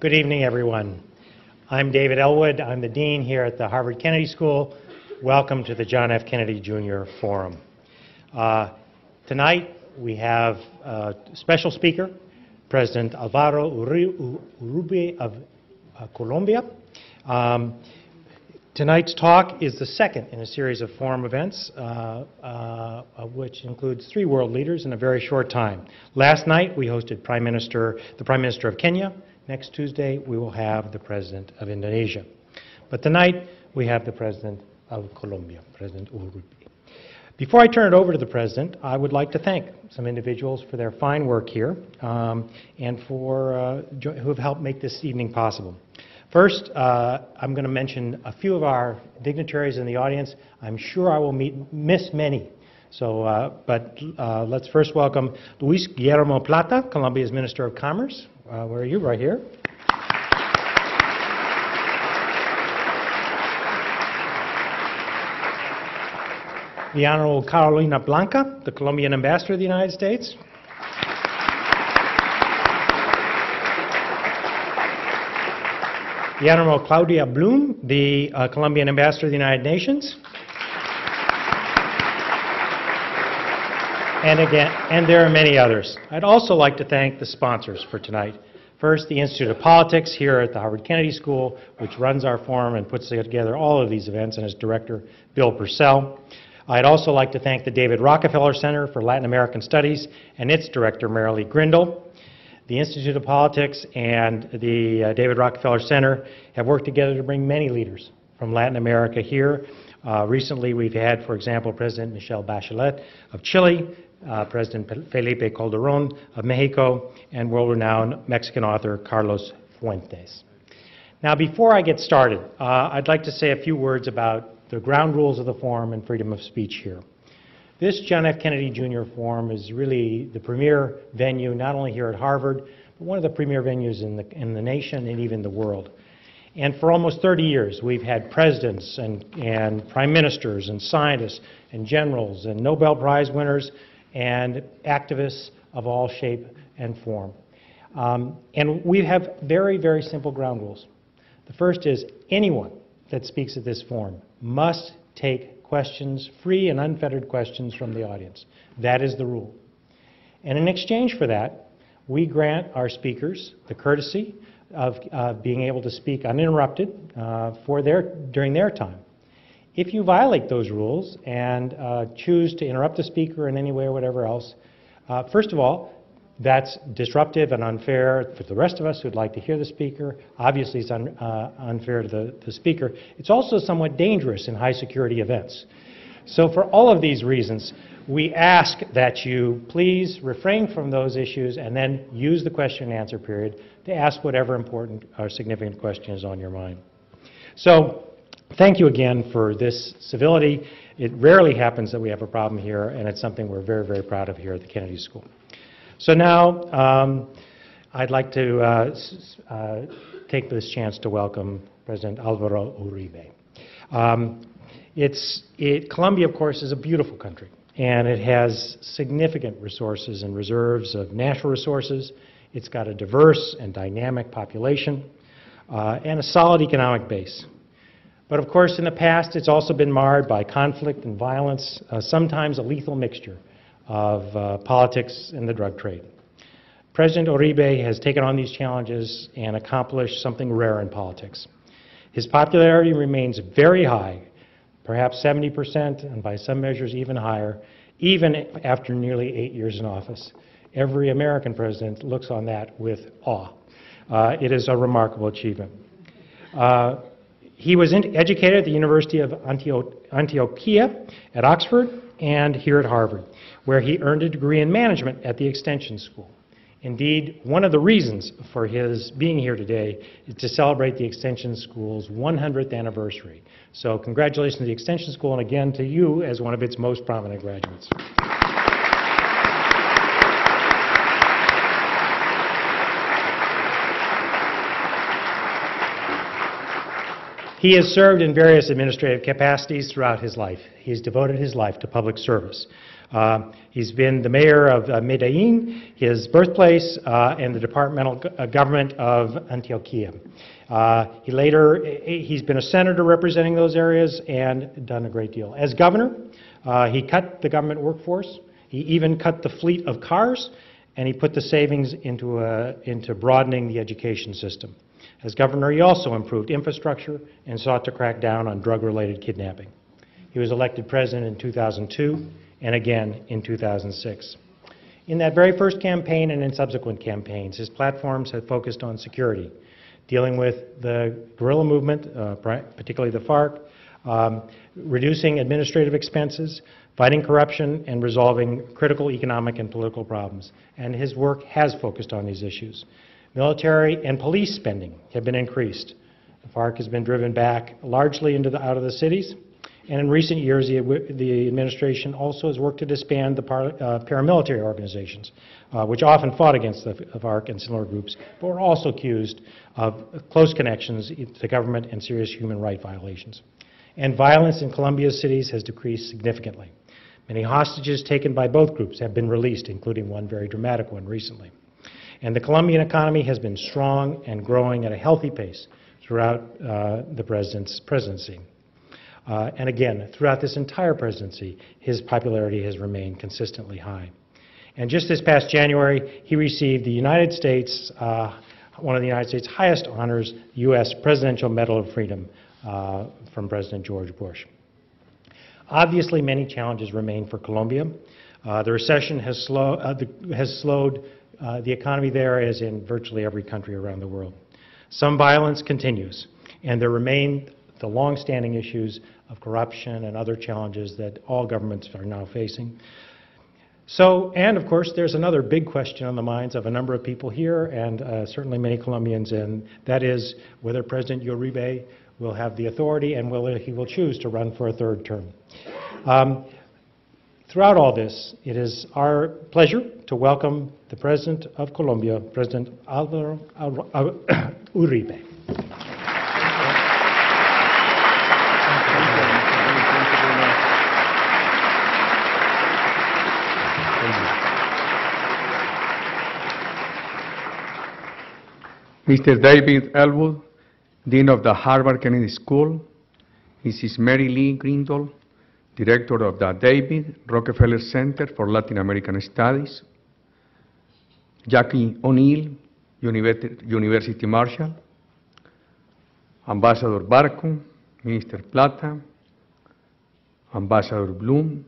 Good evening, everyone. I'm David Elwood. I'm the Dean here at the Harvard Kennedy School. Welcome to the John F. Kennedy Jr. Forum. Tonight, we have a special speaker, President Alvaro Uribe of Colombia. Tonight's talk is the second in a series of forum events, which includes 3 world leaders in a very short time. Last night, we hosted the Prime Minister of Kenya. Next Tuesday, we will have the President of Indonesia. But tonight, we have the President of Colombia, President Uribe. Before I turn it over to the President, I would like to thank some individuals for their fine work here and for who have helped make this evening possible. First, I'm going to mention a few of our dignitaries in the audience. I'm sure I will miss many. So, let's first welcome Luis Guillermo Plata, Colombia's Minister of Commerce. Where are you? Right here. The Honorable Carolina Blanca, the Colombian Ambassador to the United States. The Honorable Claudia Blum, the Colombian Ambassador to the United Nations. And there are many others. I'd also like to thank the sponsors for tonight. First, the Institute of Politics here at the Harvard Kennedy School, which runs our forum and puts together all of these events, and its director, Bill Purcell. I'd also like to thank the David Rockefeller Center for Latin American Studies and its director, Marilee Grindle. The Institute of Politics and the David Rockefeller Center have worked together to bring many leaders from Latin America here. Recently, we've had, for example, President Michelle Bachelet of Chile, President Felipe Calderón of Mexico, and world-renowned Mexican author Carlos Fuentes. Now, before I get started, I'd like to say a few words about the ground rules of the forum and freedom of speech here. This John F. Kennedy Jr. Forum is really the premier venue, not only here at Harvard, but one of the premier venues in the nation and even the world. And for almost 30 years, we've had presidents and prime ministers and scientists and generals and Nobel Prize winners and activists of all shape and form. And we have very, very simple ground rules. The first is anyone that speaks at this forum must take questions, free and unfettered questions from the audience. That is the rule. And in exchange for that, we grant our speakers the courtesy of being able to speak uninterrupted during their time. If you violate those rules and choose to interrupt the speaker in any way or whatever else, first of all, that's disruptive and unfair for the rest of us who'd like to hear the speaker. Obviously, it's unfair to the speaker. It's also somewhat dangerous in high-security events. So for all of these reasons, we ask that you please refrain from those issues and then use the question and answer period to ask whatever important or significant question is on your mind. So thank you again for this civility. It rarely happens that we have a problem here, and it's something we're very, very proud of here at the Kennedy School. So now I'd like to take this chance to welcome President Alvaro Uribe. Colombia, of course, is a beautiful country, and it has significant resources and reserves of natural resources. It's got a diverse and dynamic population and a solid economic base. But of course, in the past, it's also been marred by conflict and violence, sometimes a lethal mixture of politics and the drug trade. President Uribe has taken on these challenges and accomplished something rare in politics. His popularity remains very high, perhaps 70%, and by some measures even higher, even after nearly 8 years in office. Every American president looks on that with awe. It is a remarkable achievement. He was educated at the University of Antioquia at Oxford and here at Harvard, where he earned a degree in management at the Extension School. Indeed, one of the reasons for his being here today is to celebrate the Extension School's 100th anniversary. So congratulations to the Extension School, and again to you as one of its most prominent graduates. He has served in various administrative capacities throughout his life. He has devoted his life to public service. He's been the mayor of Medellin, his birthplace, and the departmental government of Antioquia. He's been a senator representing those areas and done a great deal. As governor, he cut the government workforce. He even cut the fleet of cars, and he put the savings into broadening the education system. As governor, he also improved infrastructure and sought to crack down on drug-related kidnapping. He was elected president in 2002 and again in 2006. In that very first campaign and in subsequent campaigns, his platforms have focused on security, dealing with the guerrilla movement, particularly the FARC, reducing administrative expenses, fighting corruption, and resolving critical economic and political problems. And his work has focused on these issues. Military and police spending have been increased. The FARC has been driven back largely out of the cities. And in recent years, the administration also has worked to disband the paramilitary organizations, which often fought against the FARC and similar groups, but were also accused of close connections to government and serious human rights violations. And violence in Colombia's cities has decreased significantly. Many hostages taken by both groups have been released, including one very dramatic one recently. And the Colombian economy has been strong and growing at a healthy pace throughout the president's presidency. And again, throughout this entire presidency, his popularity has remained consistently high. And just this past January, he received the United States, one of the United States' highest honors, U.S. Presidential Medal of Freedom from President George Bush. Obviously, many challenges remain for Colombia. The recession has slowed the economy there, as in virtually every country around the world. Some violence continues, and there remain the long-standing issues of corruption and other challenges that all governments are now facing. And of course, there's another big question on the minds of a number of people here, and certainly many Colombians, and that is whether President Uribe will have the authority and whether he will choose to run for a third term. Throughout all this, it is our pleasure to welcome the President of Colombia, President Álvaro Uribe. Mr. David Elwood, Dean of the Harvard Kennedy School, Mrs. Mary Lee Grindle, Director of the David Rockefeller Center for Latin American Studies, Jackie O'Neill, University Marshall, Ambassador Barco, Minister Plata, Ambassador Bloom,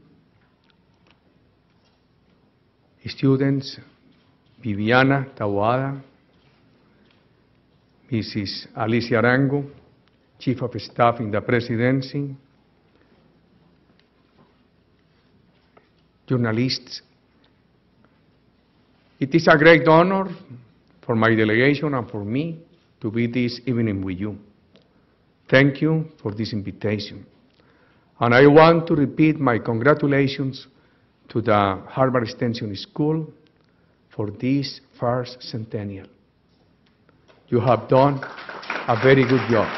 students Viviana Taboada, Mrs. Alicia Arango, Chief of Staff in the Presidency, journalists. It is a great honor for my delegation and for me to be this evening with you. Thank you for this invitation. And I want to repeat my congratulations to the Harvard Extension School for this first centennial. You have done a very good job.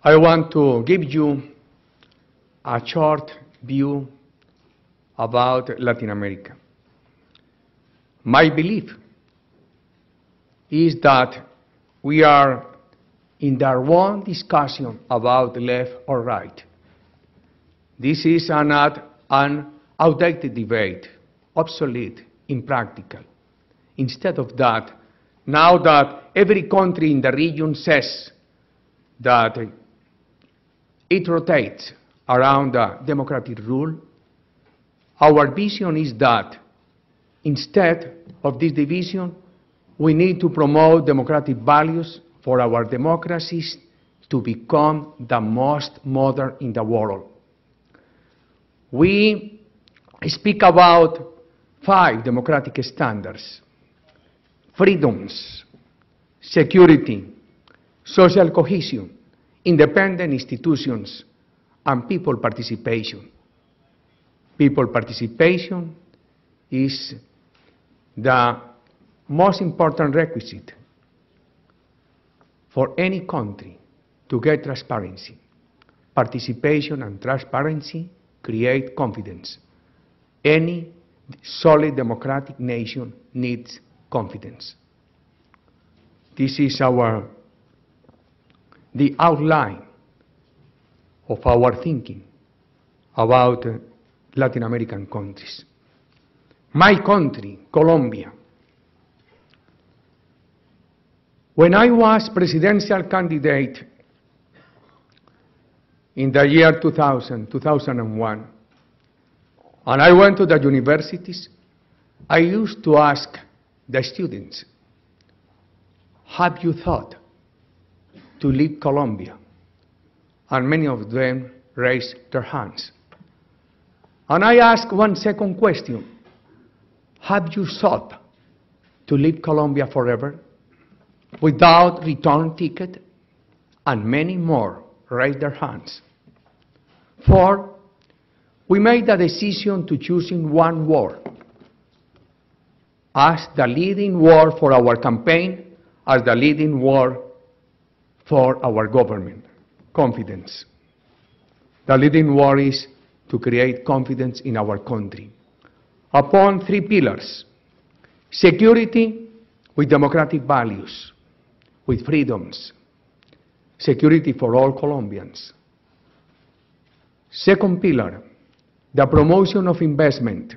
I want to give you a short view about Latin America. My belief is that we are in the wrong discussion about left or right. This is an outdated debate, obsolete, impractical. Instead of that, now that every country in the region says that it rotates around the democratic rule, our vision is that instead of this division, we need to promote democratic values for our democracies to become the most modern in the world. We speak about 5 democratic standards: freedoms, security, social cohesion, independent institutions, and people participation. People participation is the most important requisite for any country to get transparency. Participation and transparency create confidence. Any solid democratic nation needs confidence. This is the outline of our thinking about Latin American countries. My country, Colombia. When I was presidential candidate in the year 2000, 2001, and I went to the universities, I used to ask the students, have you thought to leave Colombia? And many of them raised their hands. And I asked one second question, have you thought to leave Colombia forever without return ticket? And many more raised their hands. 4, we made a decision to choosing one word as the leading word for our campaign, as the leading word for our government, confidence. The leading word is to create confidence in our country. Upon 3 pillars: security with democratic values, with freedoms, security for all Colombians. Second pillar, the promotion of investment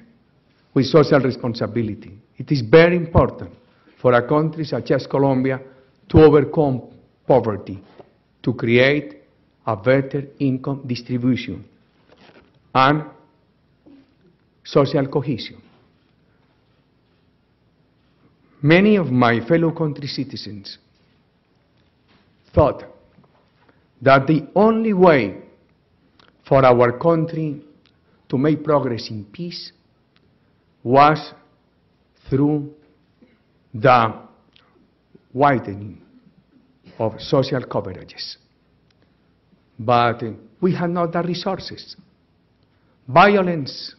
with social responsibility. It is very important for a country such as Colombia to overcome poverty, to create a better income distribution and social cohesion. Many of my fellow country citizens thought that the only way for our country to make progress in peace was through the widening of social coverages. But we had not the resources. Violence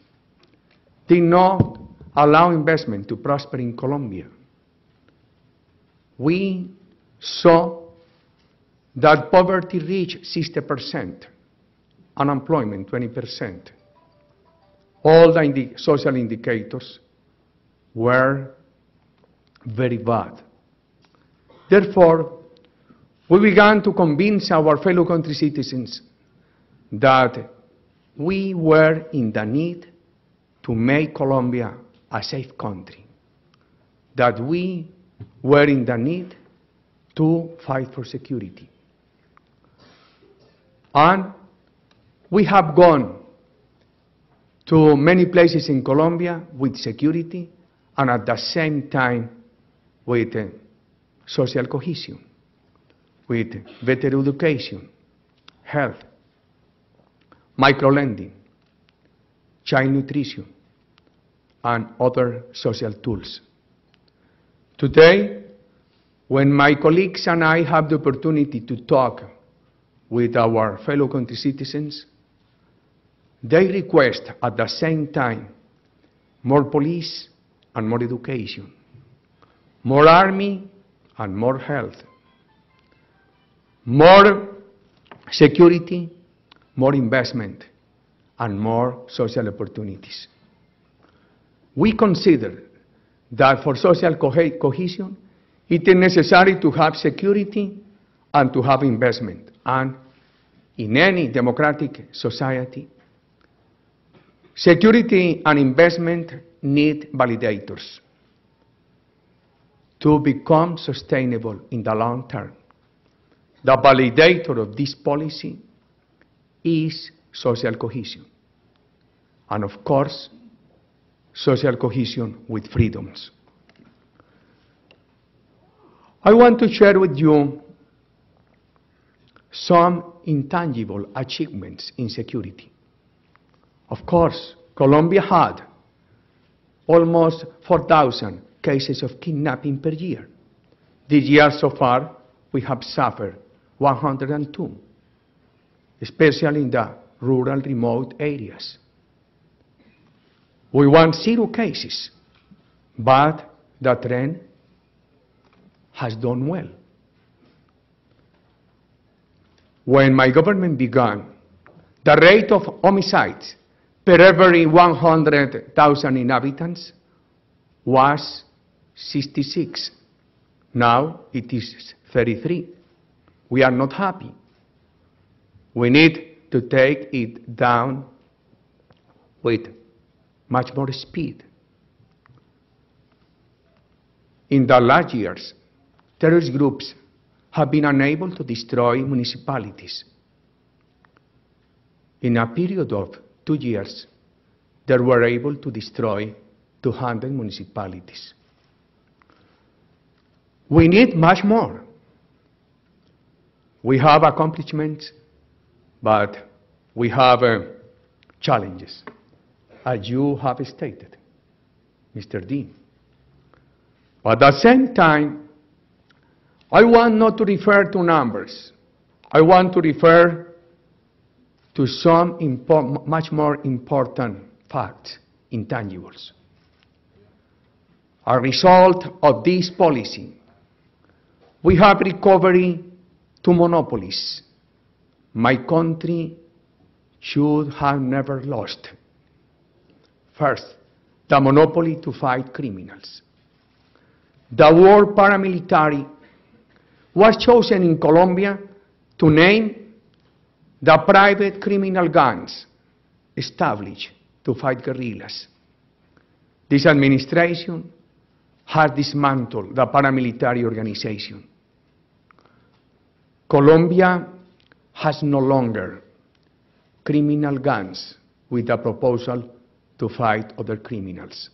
did not allow investment to prosper in Colombia. We saw that poverty reached 60%, unemployment 20%. All the social indicators were very bad. Therefore, we began to convince our fellow country citizens that we were in the need to make Colombia a safe country, that we were in the need to fight for security. And we have gone to many places in Colombia with security and at the same time with social cohesion, with better education, health, microlending, child nutrition, and other social tools. Today, when my colleagues and I have the opportunity to talk with our fellow country citizens, they request at the same time more police and more education, more army and more health, more security, more investment, and more social opportunities. We consider that for social cohesion, it is necessary to have security and to have investment. And in any democratic society, security and investment need validators to become sustainable in the long term. The validator of this policy is social cohesion. And of course, social cohesion with freedoms. I want to share with you some intangible achievements in security. Of course, Colombia had almost 4,000 cases of kidnapping per year. This year so far, we have suffered 102, especially in the rural, remote areas. We want 0 cases, but the trend has done well. when my government began, the rate of homicides per every 100,000 inhabitants was 66. Now it is 33. We are not happy. We need to take it down with much more speed. In the last years, terrorist groups have been unable to destroy municipalities. In a period of 2 years, they were able to destroy 200 municipalities. We need much more. We have accomplishments, but we have challenges, as you have stated, Mr. Dean. But at the same time, I want not to refer to numbers. I want to refer to some much more important facts, intangibles. A result of this policy, we have recovery to monopolies my country should have never lost. First, the monopoly to fight criminals. The word paramilitary was chosen in Colombia to name the private criminal gangs established to fight guerrillas. This administration has dismantled the paramilitary organization. Colombia has no longer criminal gangs with a proposal to fight other criminals.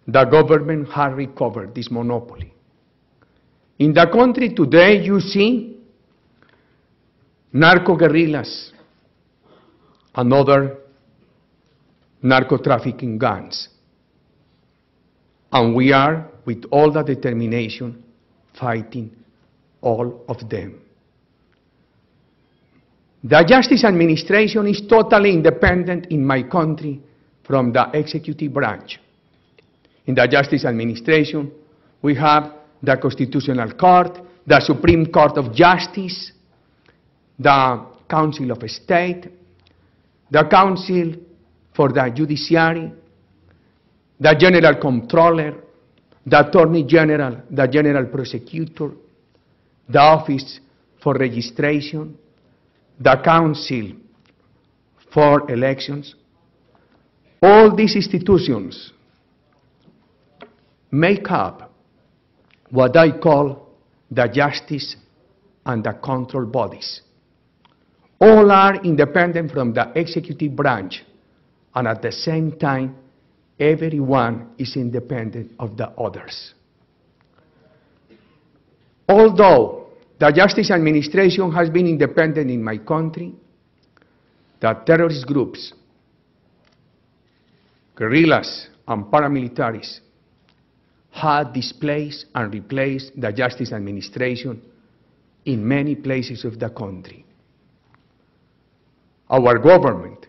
The government has recovered this monopoly. In the country today, you see narco-guerrillas and other narco-trafficking gangs. And we are, with all the determination, fighting all of them. The Justice Administration is totally independent in my country from the executive branch. In the Justice Administration, we have the Constitutional Court, the Supreme Court of Justice, the Council of State, the Council for the Judiciary, the General Comptroller, the Attorney General, the General Prosecutor, the Office for Registration, the Council for Elections. All these institutions make up what I call the justice and the control bodies. All are independent from the executive branch, and at the same time, everyone is independent of the others. Although the Justice Administration has been independent in my country, the terrorist groups, guerrillas and paramilitaries had displaced and replaced the Justice Administration in many places of the country. Our government,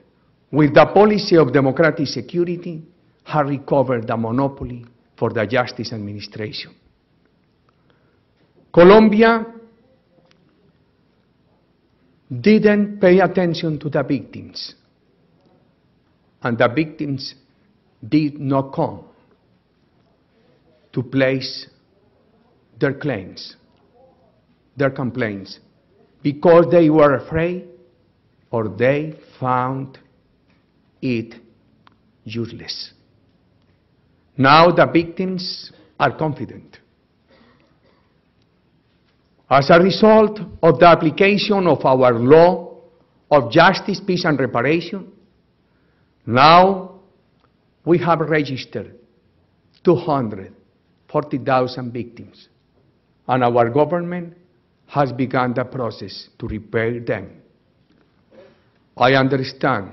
with the policy of democratic security, has recovered the monopoly for the Justice Administration. Colombia didn't pay attention to the victims, and the victims did not come to place their claims, their complaints, because they were afraid or they found it useless. Now the victims are confident. As a result of the application of our law of justice, peace, and reparation, now we have registered 240,000 victims, and our government has begun the process to repay them. I understand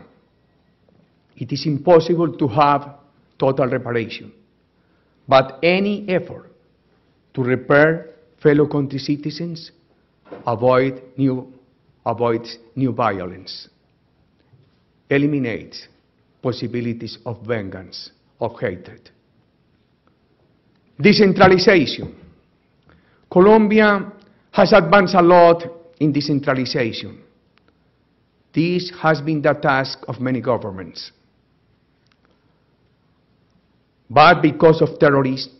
it is impossible to have total reparation, but any effort to repair fellow country citizens avoids new violence, eliminates possibilities of vengeance, of hatred. Decentralization. Colombia has advanced a lot in decentralization. This has been the task of many governments. But because of terrorism,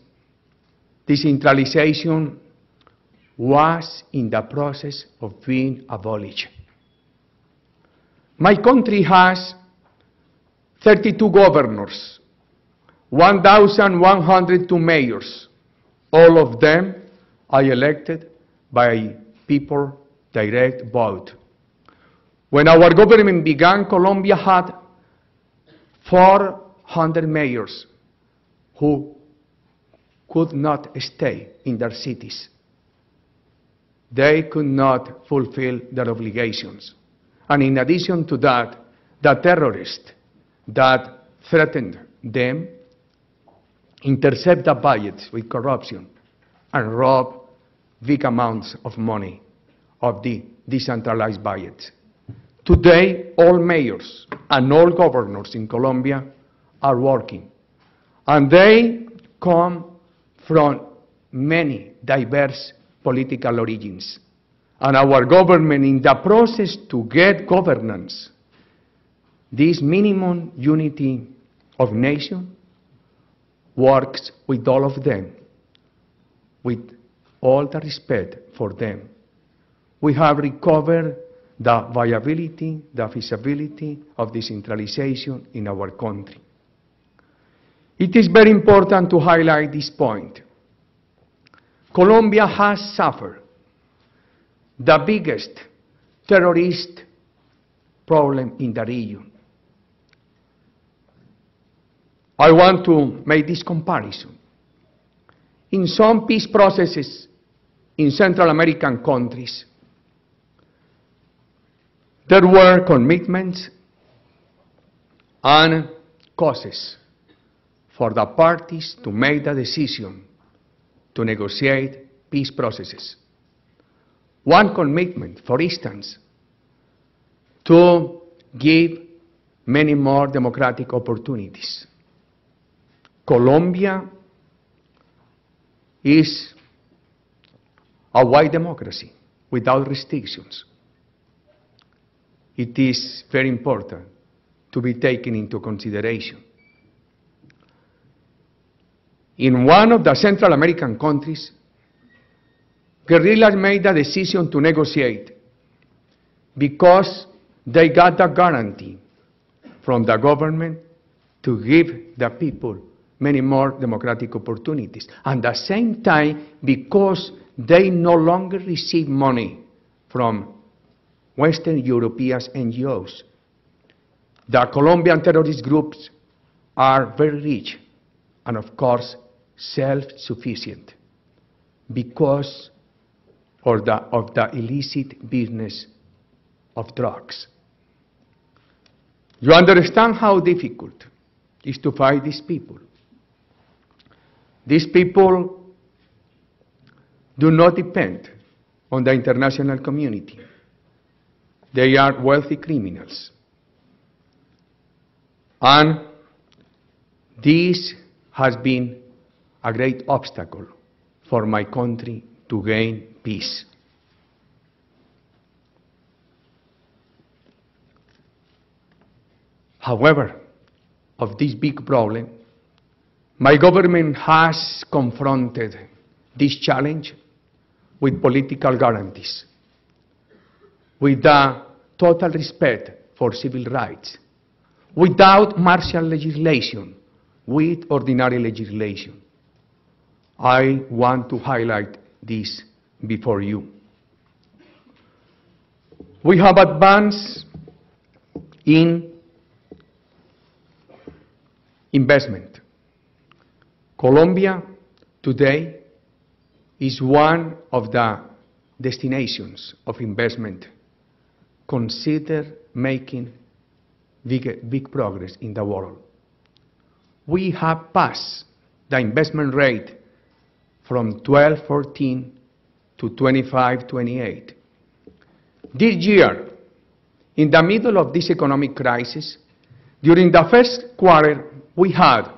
decentralization was in the process of being abolished. My country has 32 governors, 1,102 mayors. All of them are elected by people direct vote. When our government began, Colombia had 400 mayors who could not stay in their cities. They could not fulfill their obligations. And in addition to that, the terrorists that threatened them intercept the budgets with corruption and rob big amounts of money of the decentralized budgets. Today, all mayors and all governors in Colombia are working, and they come from many diverse political origins. And our government, in the process to get governance, this minimum unity of nation works with all of them, with all the respect for them. We have recovered the viability, the feasibility of decentralization in our country. It is very important to highlight this point. Colombia has suffered the biggest terrorist problem in the region. I want to make this comparison. In some peace processes in Central American countries, there were commitments and causes for the parties to make the decision to negotiate peace processes. One commitment, for instance, to give many more democratic opportunities. Colombia is a white democracy without restrictions. It is very important to be taken into consideration. In one of the Central American countries, guerrillas made the decision to negotiate because they got the guarantee from the government to give the people many more democratic opportunities. And at the same time, because they no longer receive money from Western European NGOs. The Colombian terrorist groups are very rich and, of course, self-sufficient because of the illicit business of drugs. You understand how difficult it is to fight these people. These people do not depend on the international community. They are wealthy criminals. And this has been a great obstacle for my country to gain peace. However, of this big problem, my government has confronted this challenge with political guarantees, with the total respect for civil rights, without martial legislation, with ordinary legislation. I want to highlight this before you. We have advanced in investment. Colombia today is one of the destinations of investment considered making big progress in the world. We have passed the investment rate from 12-14 to 25-28. This year, in the middle of this economic crisis, during the first quarter, we had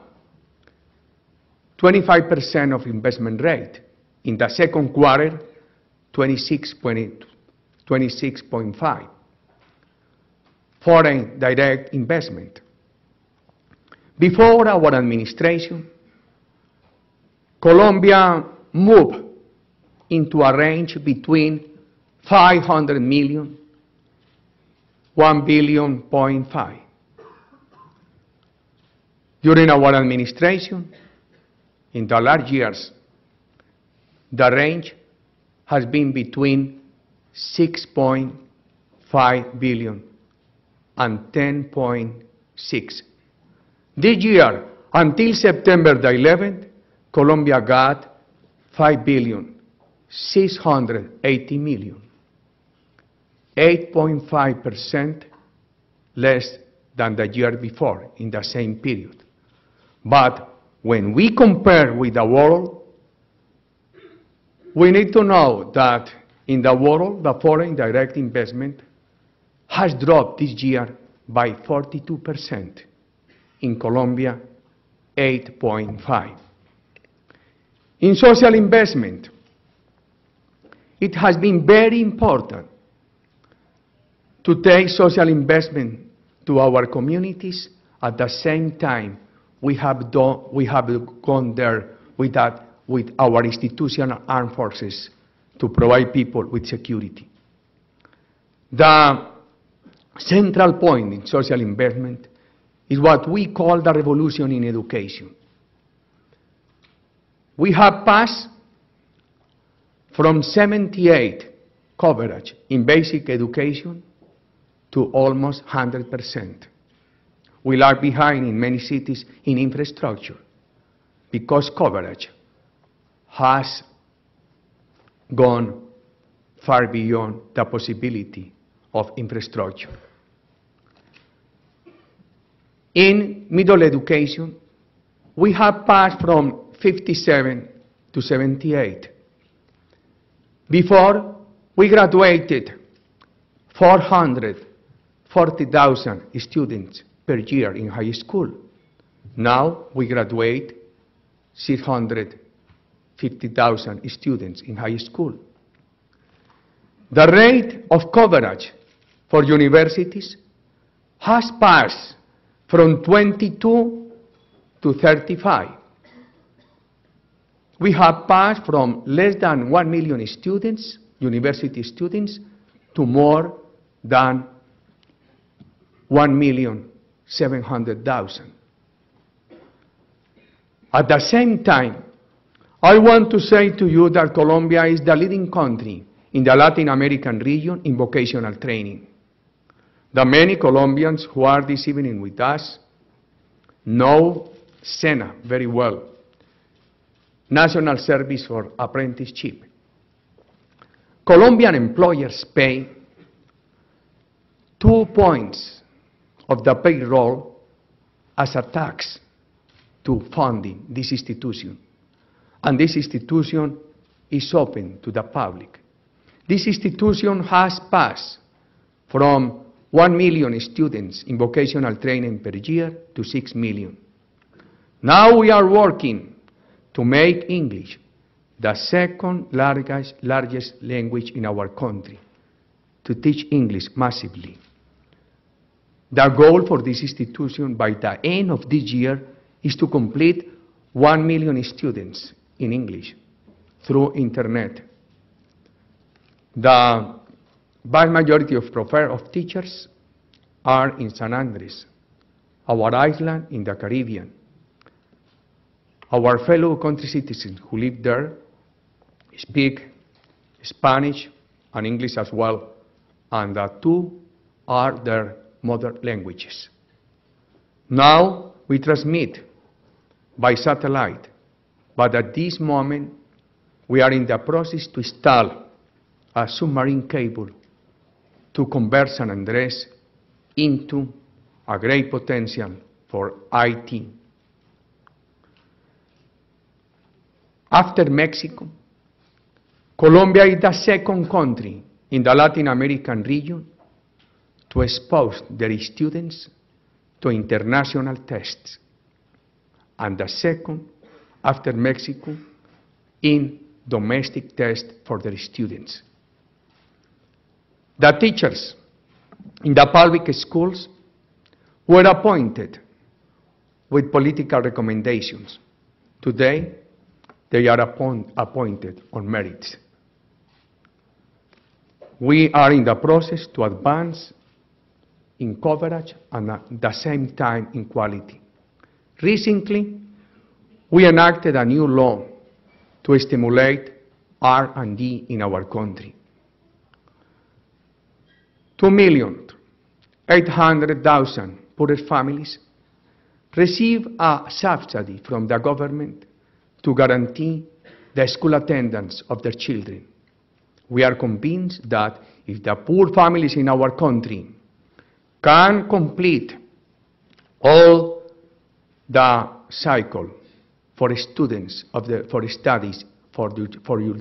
25% of investment rate. In the second quarter, 26.2%. 26.5. Foreign direct investment. Before our administration, Colombia moved into a range between 500 million, 1.5 billion. During our administration, in the last years, the range has been between 6.5 billion and 10.6. This year, until September the 11th, Colombia got 5.680 billion, 8.5% less than the year before in the same period. But when we compare with the world, we need to know that in the world, the foreign direct investment has dropped this year by 42%. In Colombia, 8.5%. In social investment, it has been very important to take social investment to our communities. At the same time, we have gone there with our institutional armed forces to provide people with security. The central point in social investment is what we call the revolution in education. We have passed from 78 coverage in basic education to almost 100%. We lag behind in many cities in infrastructure because coverage has gone far beyond the possibility of infrastructure. In middle education, we have passed from 57 to 78. Before, we graduated 440,000 students per year in high school. Now we graduate 650,000 students in high school. The rate of coverage for universities has passed from 22 to 35. We have passed from less than 1 million students, university students, to more than 1,700,000. At the same time, I want to say to you that Colombia is the leading country in the Latin American region in vocational training. The many Colombians who are this evening with us know SENA very well, National Service for Apprenticeship. Colombian employers pay 2 points of the payroll as a tax to funding this institution. And this institution is open to the public. This institution has passed from 1 million students in vocational training per year to 6 million. Now we are working to make English the second largest language in our country, to teach English massively. The goal for this institution by the end of this year is to complete 1 million students in English through internet. The vast majority of teachers are in San Andres, our island in the Caribbean. Our fellow country citizens who live there speak Spanish and English as well, and the two are their mother languages. Now we transmit by satellite, but at this moment we are in the process to install a submarine cable to convert San Andres into a great potential for IT. After Mexico, Colombia is the second country in the Latin American region to expose their students to international tests, and the second, after Mexico, in domestic tests for their students. The teachers in the public schools were appointed with political recommendations. Today, they are appointed on merit. We are in the process to advance in coverage and at the same time in quality. Recently, we enacted a new law to stimulate R&D in our country. 2,800,000 poor families receive a subsidy from the government to guarantee the school attendance of their children. We are convinced that if the poor families in our country can complete all the cycle for students for studies for your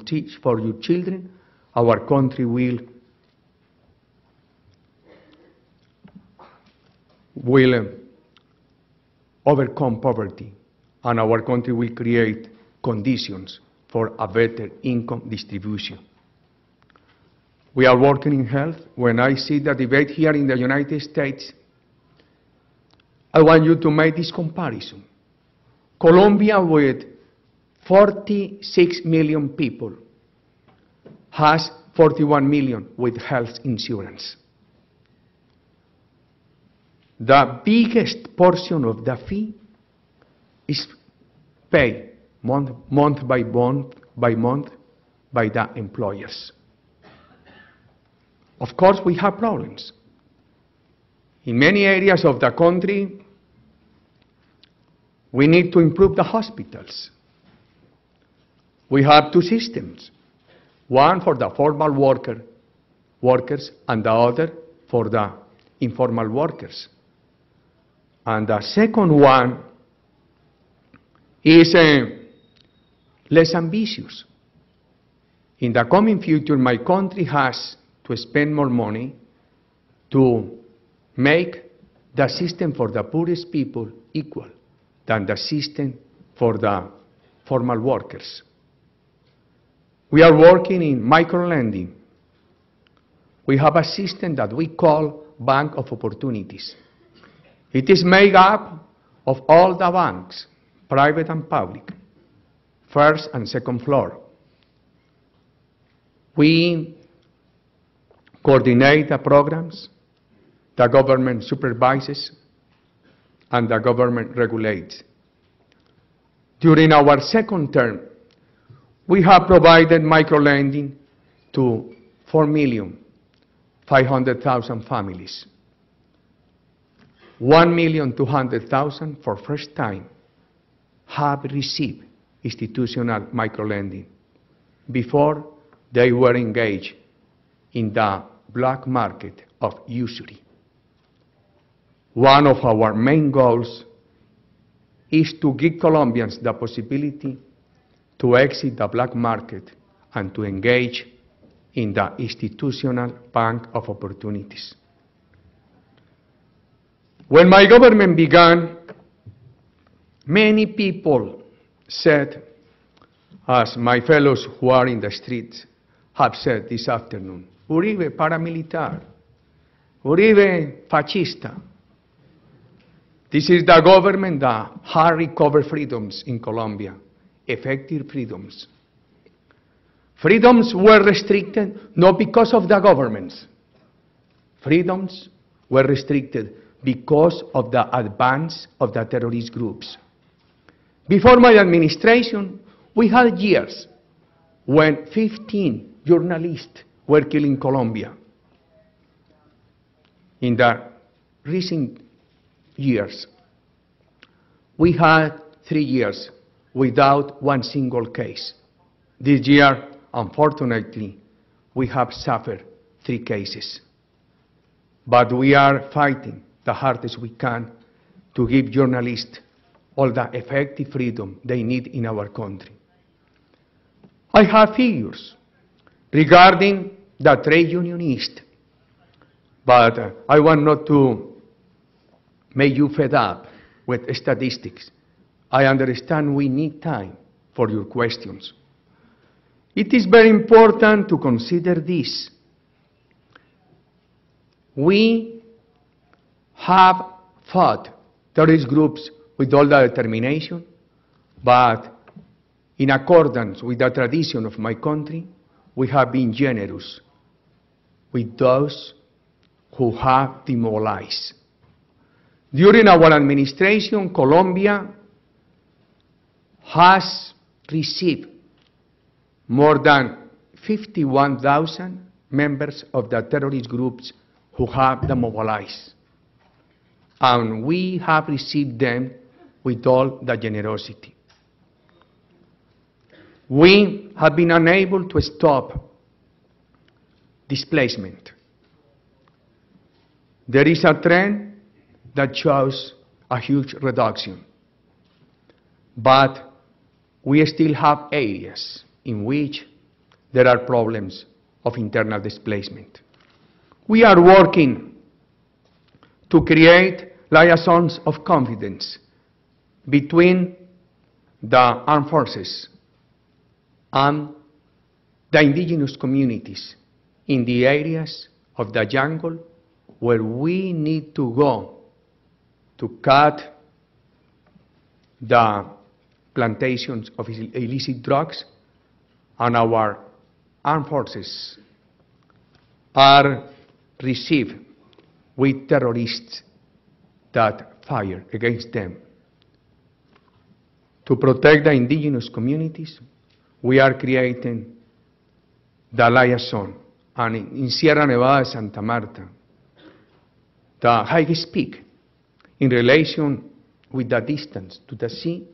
children, our country will overcome poverty, and our country will create conditions for a better income distribution. We are working in health. When I see the debate here in the United States, I want you to make this comparison. Colombia, with 46 million people, has 41 million with health insurance. The biggest portion of the fee is paid month by month by the employers. Of course, we have problems. In many areas of the country, we need to improve the hospitals. We have two systems, one for the formal workers and the other for the informal workers. And the second one is less ambitious. In the coming future, my country has to spend more money to make the system for the poorest people equal than the system for the formal workers. We are working in microlending. We have a system that we call Bank of Opportunities. It is made up of all the banks, private and public, first and second floor. We coordinate the programs, the government supervises, and the government regulates. During our second term, we have provided microlending to 4,500,000 families. 1,200,000 for first time have received institutional microlending. Before, they were engaged in the black market of usury. One of our main goals is to give Colombians the possibility to exit the black market and to engage in the institutional bank of opportunities. When my government began, many people said, as my fellows who are in the streets have said this afternoon, Uribe paramilitar, Uribe fascista. This is the government that has recovered freedoms in Colombia, effective freedoms. Freedoms were restricted not because of the governments. Freedoms were restricted because of the advance of the terrorist groups. Before my administration, we had years when 15 journalists were killed in Colombia. In the recent years, we had 3 years without one single case. This year, unfortunately, we have suffered 3 cases. But we are fighting the hardest we can to give journalists all the effective freedom they need in our country. I have figures regarding the trade unionists, but I want not to make you fed up with statistics. I understand we need time for your questions. It is very important to consider this. We have fought terrorist groups with all the determination, but in accordance with the tradition of my country, we have been generous with those who have demobilized. During our administration, Colombia has received more than 51,000 members of the terrorist groups who have demobilized. And we have received them with all the generosity. We have been unable to stop displacement. There is a trend that shows a huge reduction, but we still have areas in which there are problems of internal displacement. We are working to create liaisons of confidence between the armed forces and the indigenous communities in the areas of the jungle where we need to go to cut the plantations of illicit drugs, and our armed forces are received with terrorists that fire against them. To protect the indigenous communities, we are creating the liaison, and in Sierra Nevada and Santa Marta, the highest peak in relation with the distance to the sea,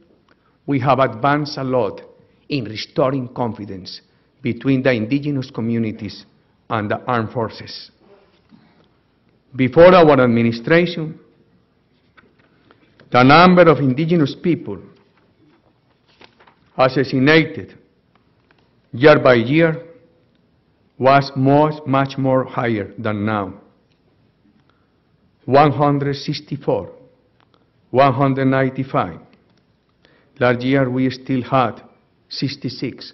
we have advanced a lot in restoring confidence between the indigenous communities and the armed forces. Before our administration, the number of indigenous people assassinated year by year was much more higher than now. 164, 195. Last year we still had 66,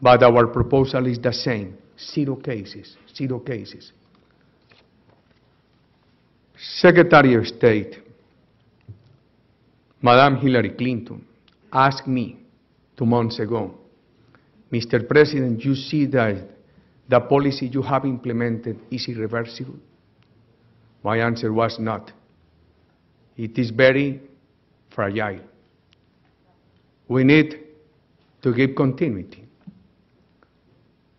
but our proposal is the same, 0 cases, 0 cases. Secretary of State, Madame Hillary Clinton, asked me 2 months ago, Mr. President, you see that the policy you have implemented is irreversible? My answer was not. It is very fragile. We need to give continuity,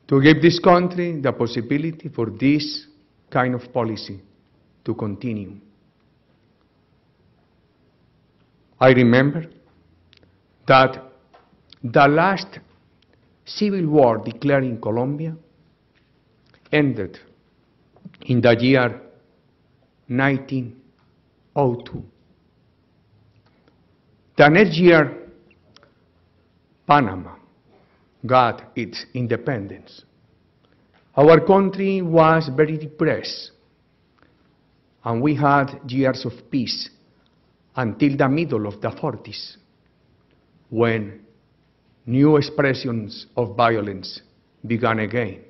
to give this country the possibility for this kind of policy to continue. I remember that the last civil war declared in Colombia ended in the year 1902. The next year, Panama got its independence. Our country was very depressed, and we had years of peace until the middle of the 40s, when new expressions of violence began again.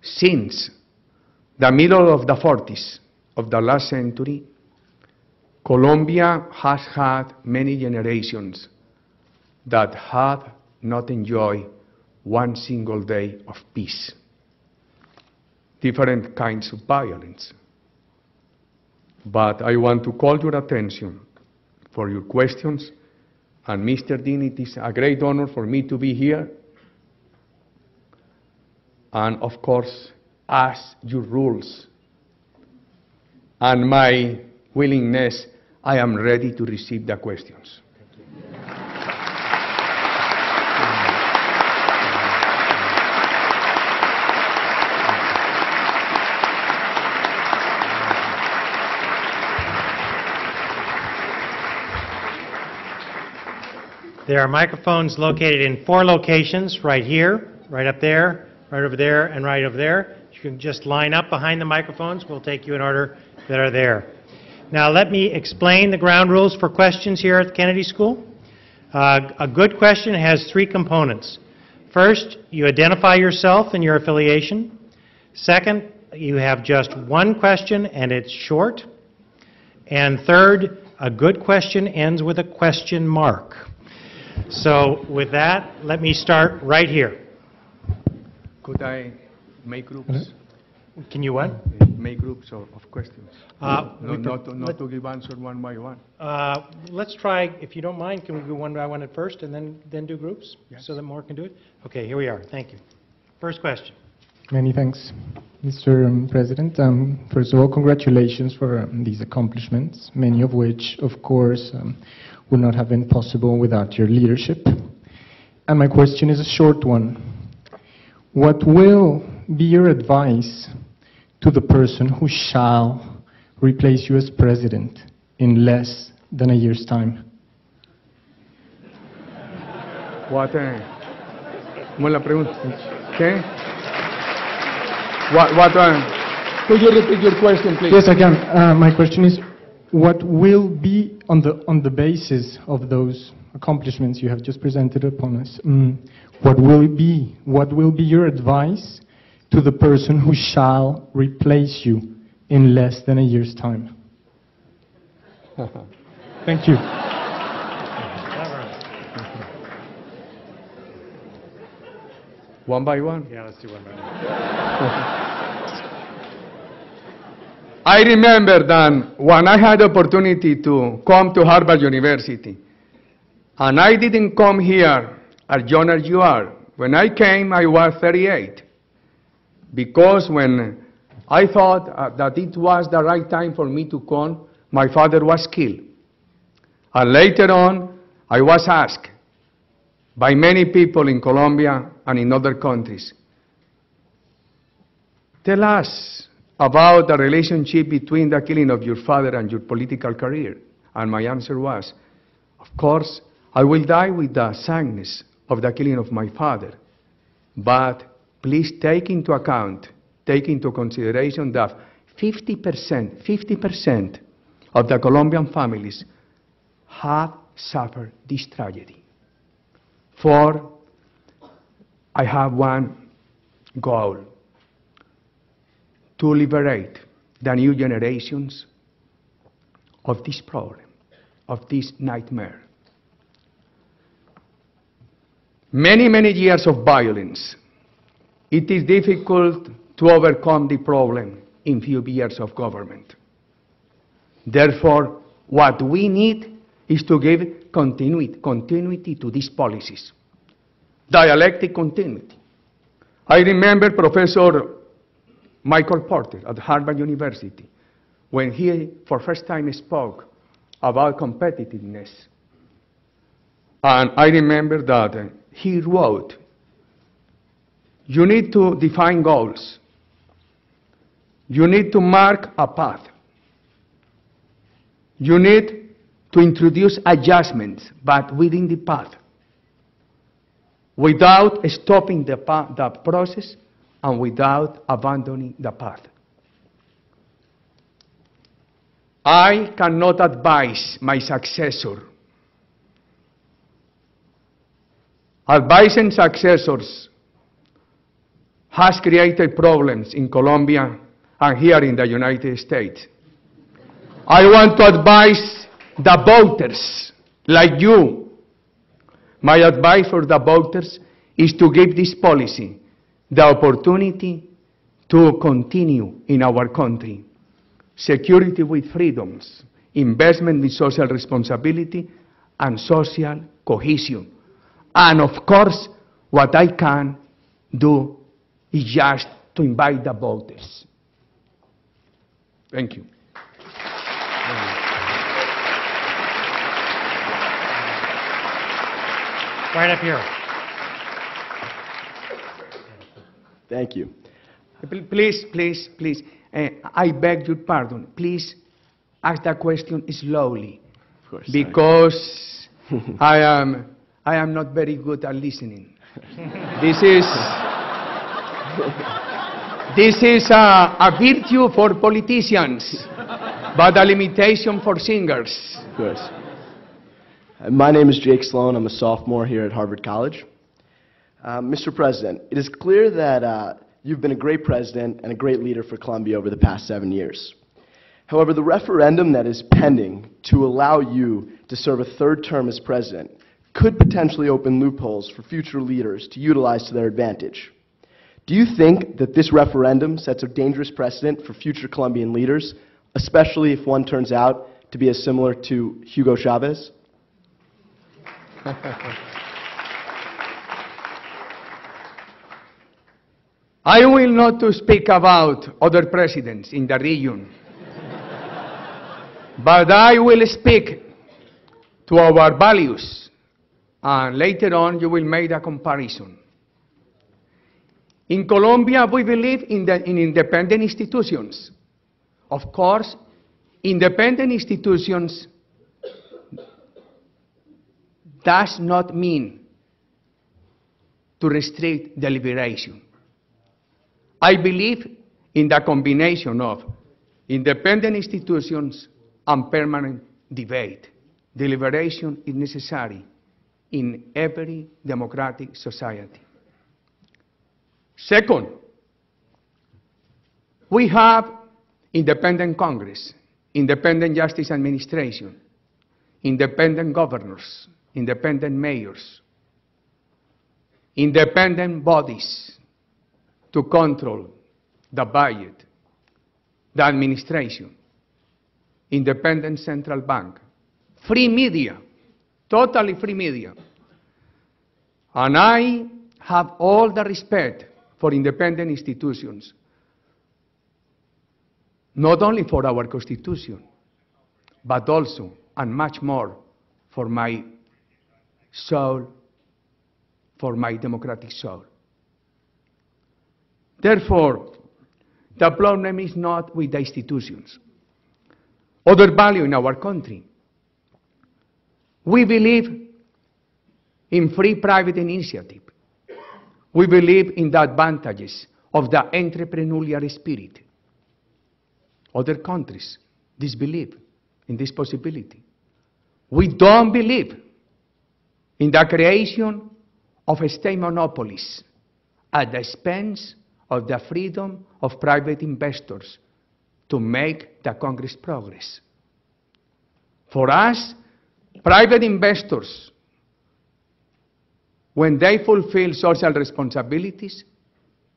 Since the middle of the 40s of the last century, Colombia has had many generations that have not enjoyed one single day of peace. Different kinds of violence. But I want to call your attention for your questions, and Mr. Dean, it is a great honor for me to be here, and of course, as your rules and my willingness, I am ready to receive the questions. There are microphones located in 4 locations, right here, right up there, right over there, and right over there. You can just line up behind the microphones. We'll take you in order that are there. Now let me explain the ground rules for questions here at the Kennedy School. A good question has 3 components. First, you identify yourself and your affiliation. Second, you have just one question and it's short. And third, a good question ends with a question mark. So with that, let me start right here. Could I make groups? Can you what? Make groups of questions. Not to give answer one by one. Let's try, if you don't mind, can we go one by one at first and then do groups? Yes. So that more can do it? Okay, here we are. Thank you. First question. Many thanks, Mr. President. First of all, congratulations for these accomplishments, many of which, of course, would not have been possible without your leadership. And my question is a short one. What will be your advice to the person who shall replace you as president in less than a year's time? What? ¿Cómo la pregunta? ¿Qué? What? Could you repeat your question, please? Yes, I can. My question is, what will be on the basis of those accomplishments you have just presented upon us? What will be your advice to the person who shall replace you in less than a year's time? Thank you. One by one? Yeah, let's do one by one. I remember that when I had the opportunity to come to Harvard University, and I didn't come here as young as you are. When I came, I was 38. Because when I thought that it was the right time for me to come, my father was killed. And later on, I was asked by many people in Colombia and in other countries, tell us about the relationship between the killing of your father and your political career. And my answer was, of course, I will die with the sadness of the killing of my father. But please take into consideration that 50% of the Colombian families have suffered this tragedy. For I have one goal: to liberate the new generations of this problem, of this nightmare. Many years of violence. It is difficult to overcome the problem in few years of government. Therefore, what we need is to give continuity to these policies. Dialectic continuity. I remember Professor Michael Porter at Harvard University, when he for first time spoke about competitiveness. And I remember that he wrote, you need to define goals. You need to mark a path. You need to introduce adjustments, but within the path, without stopping the process and without abandoning the path. I cannot advise my successor. Advising successors has created problems in Colombia and here in the United States. I want to advise the voters like you. My advice for the voters is to give this policy the opportunity to continue in our country. Security with freedoms, investment with social responsibility, and social cohesion. And of course, what I can do is just to invite the voters. Thank you. Right up here. Thank you. Please, I beg your pardon. Please ask the question slowly. Of course. Because I am not very good at listening. This is a virtue for politicians, but a limitation for singers. Of course. My name is Jake Sloan. I'm a sophomore here at Harvard College. Mr. President, it is clear that you've been a great president and a great leader for Colombia over the past 7 years. However, the referendum that is pending to allow you to serve a third term as president could potentially open loopholes for future leaders to utilize to their advantage. Do you think that this referendum sets a dangerous precedent for future Colombian leaders, especially if one turns out to be as similar to Hugo Chavez? I will not to speak about other presidents in the region, but I will speak to our values, and later on you will make a comparison. In Colombia, we believe in independent institutions. Of course, independent institutions does not mean to restrict deliberation. I believe in the combination of independent institutions and permanent debate. Deliberation is necessary in every democratic society. Second, we have independent Congress, independent justice administration, independent governors, independent mayors, independent bodies to control the budget, the administration, independent central bank, free media, totally free media. And I have all the respect for independent institutions, not only for our Constitution, but also, and much more, for my soul, for my democratic soul. Therefore, the problem is not with the institutions. Other value in our country. We believe in free private initiative. We believe in the advantages of the entrepreneurial spirit. Other countries disbelieve in this possibility. We don't believe in the creation of state monopolies at the expense of the freedom of private investors to make the Congress progress. For us, private investors, when they fulfill social responsibilities,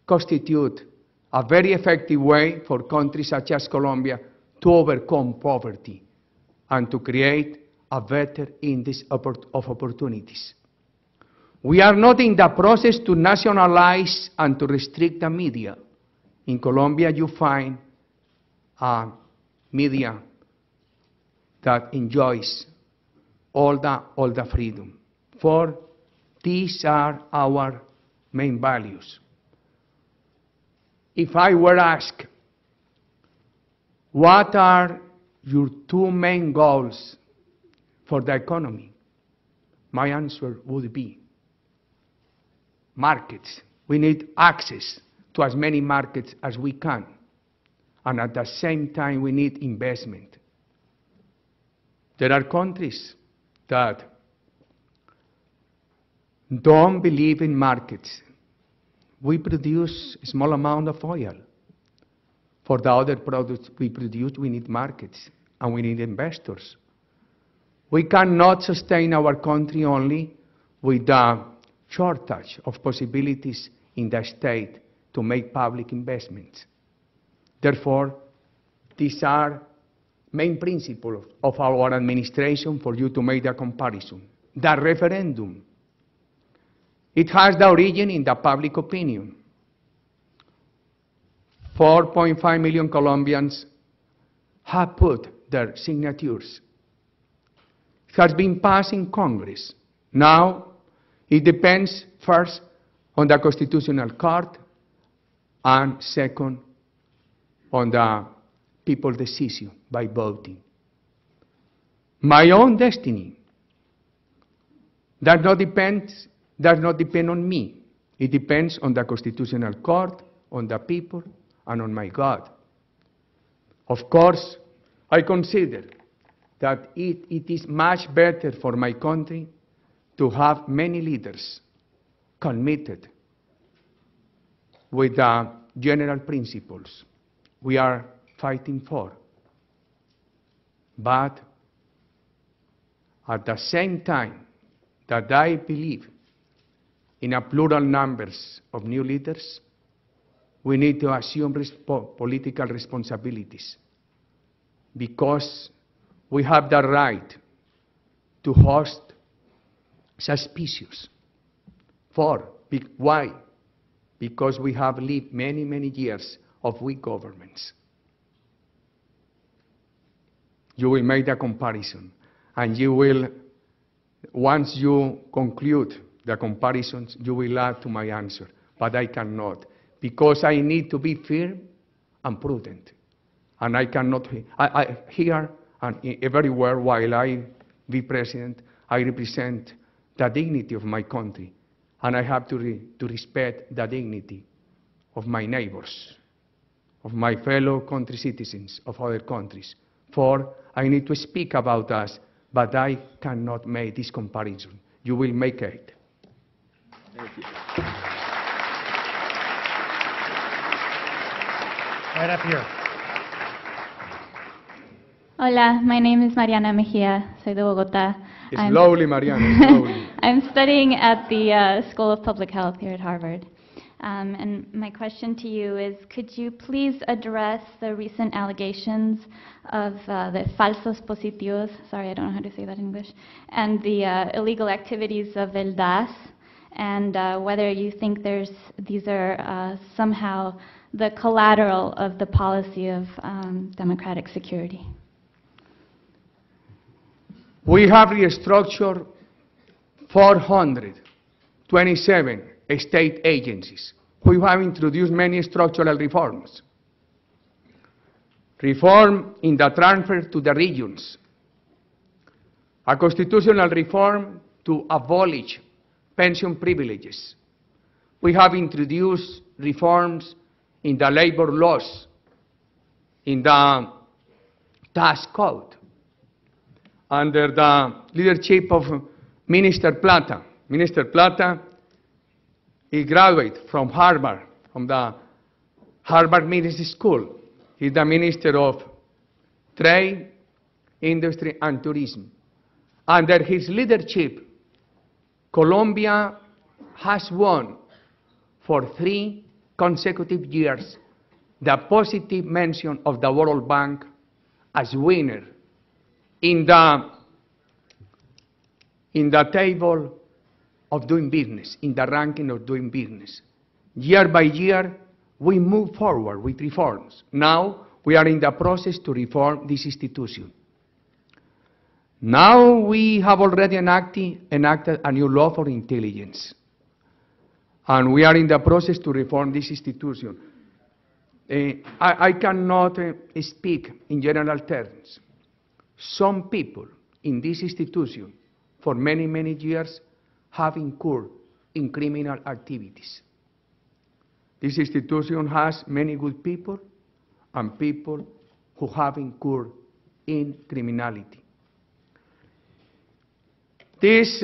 constitute a very effective way for countries such as Colombia to overcome poverty and to create a better index of opportunities. We are not in the process to nationalize and to restrict the media. In Colombia, you find a media that enjoys all the freedom. For these are our main values. If I were asked, what are your two main goals for the economy? My answer would be markets. We need access to as many markets as we can. And at the same time, we need investment. There are countries that don't believe in markets. We produce a small amount of oil. For the other products we produce, we need markets and we need investors. We cannot sustain our country only with the shortage of possibilities in the state to make public investments. Therefore, these are main principles of our administration for you to make the comparison. The referendum, it has the origin in the public opinion. 4.5 million Colombians have put their signatures. It has been passed in Congress. Now, it depends first on the Constitutional Court and second on the people's decision by voting. My own destiny does not depend on me. It depends on the Constitutional Court, on the people, and on my God. Of course, I consider that it is much better for my country to have many leaders committed with the general principles we are fighting for. But at the same time that I believe in a plural numbers of new leaders, we need to assume political responsibilities, because we have the right to host suspicious. Why? Because we have lived many, many years of weak governments. You will make the comparison, and you will, once you conclude the comparisons, you will add to my answer, but I cannot, because I need to be firm and prudent, and I cannot, here and everywhere while I be president, I represent the dignity of my country, and I have to respect the dignity of my neighbors, of my fellow country citizens of other countries. For I need to speak about us, but I cannot make this comparison. You will make it. Thank you. Right up here. Hola, my name is Mariana Mejia. Soy de Bogotá. Slowly, Mariana, slowly. I'm studying at the School of Public Health here at Harvard. And my question to you is, could you please address the recent allegations of the falsos positivos, sorry, I don't know how to say that in English, and the illegal activities of El DAS, and whether you think these are somehow the collateral of the policy of democratic security? We have restructured 427 state agencies. We have introduced many structural reforms. Reform in the transfer to the regions. A constitutional reform to abolish pension privileges. We have introduced reforms in the labor laws, in the tax code, under the leadership of Minister Plata. Minister Plata, he graduated from Harvard, from the Harvard Business School. He's the Minister of Trade, Industry, and Tourism. Under his leadership, Colombia has won for 3 consecutive years the positive mention of the World Bank as winner in the table of doing business, in the ranking of doing business. Year by year, we move forward with reforms. Now, we are in the process to reform this institution. Now, we have already enacted a new law for intelligence. And we are in the process to reform this institution. I cannot speak in general terms. Some people in this institution, for many, many years, have incurred in criminal activities. This institution has many good people and people who have incurred in criminality. This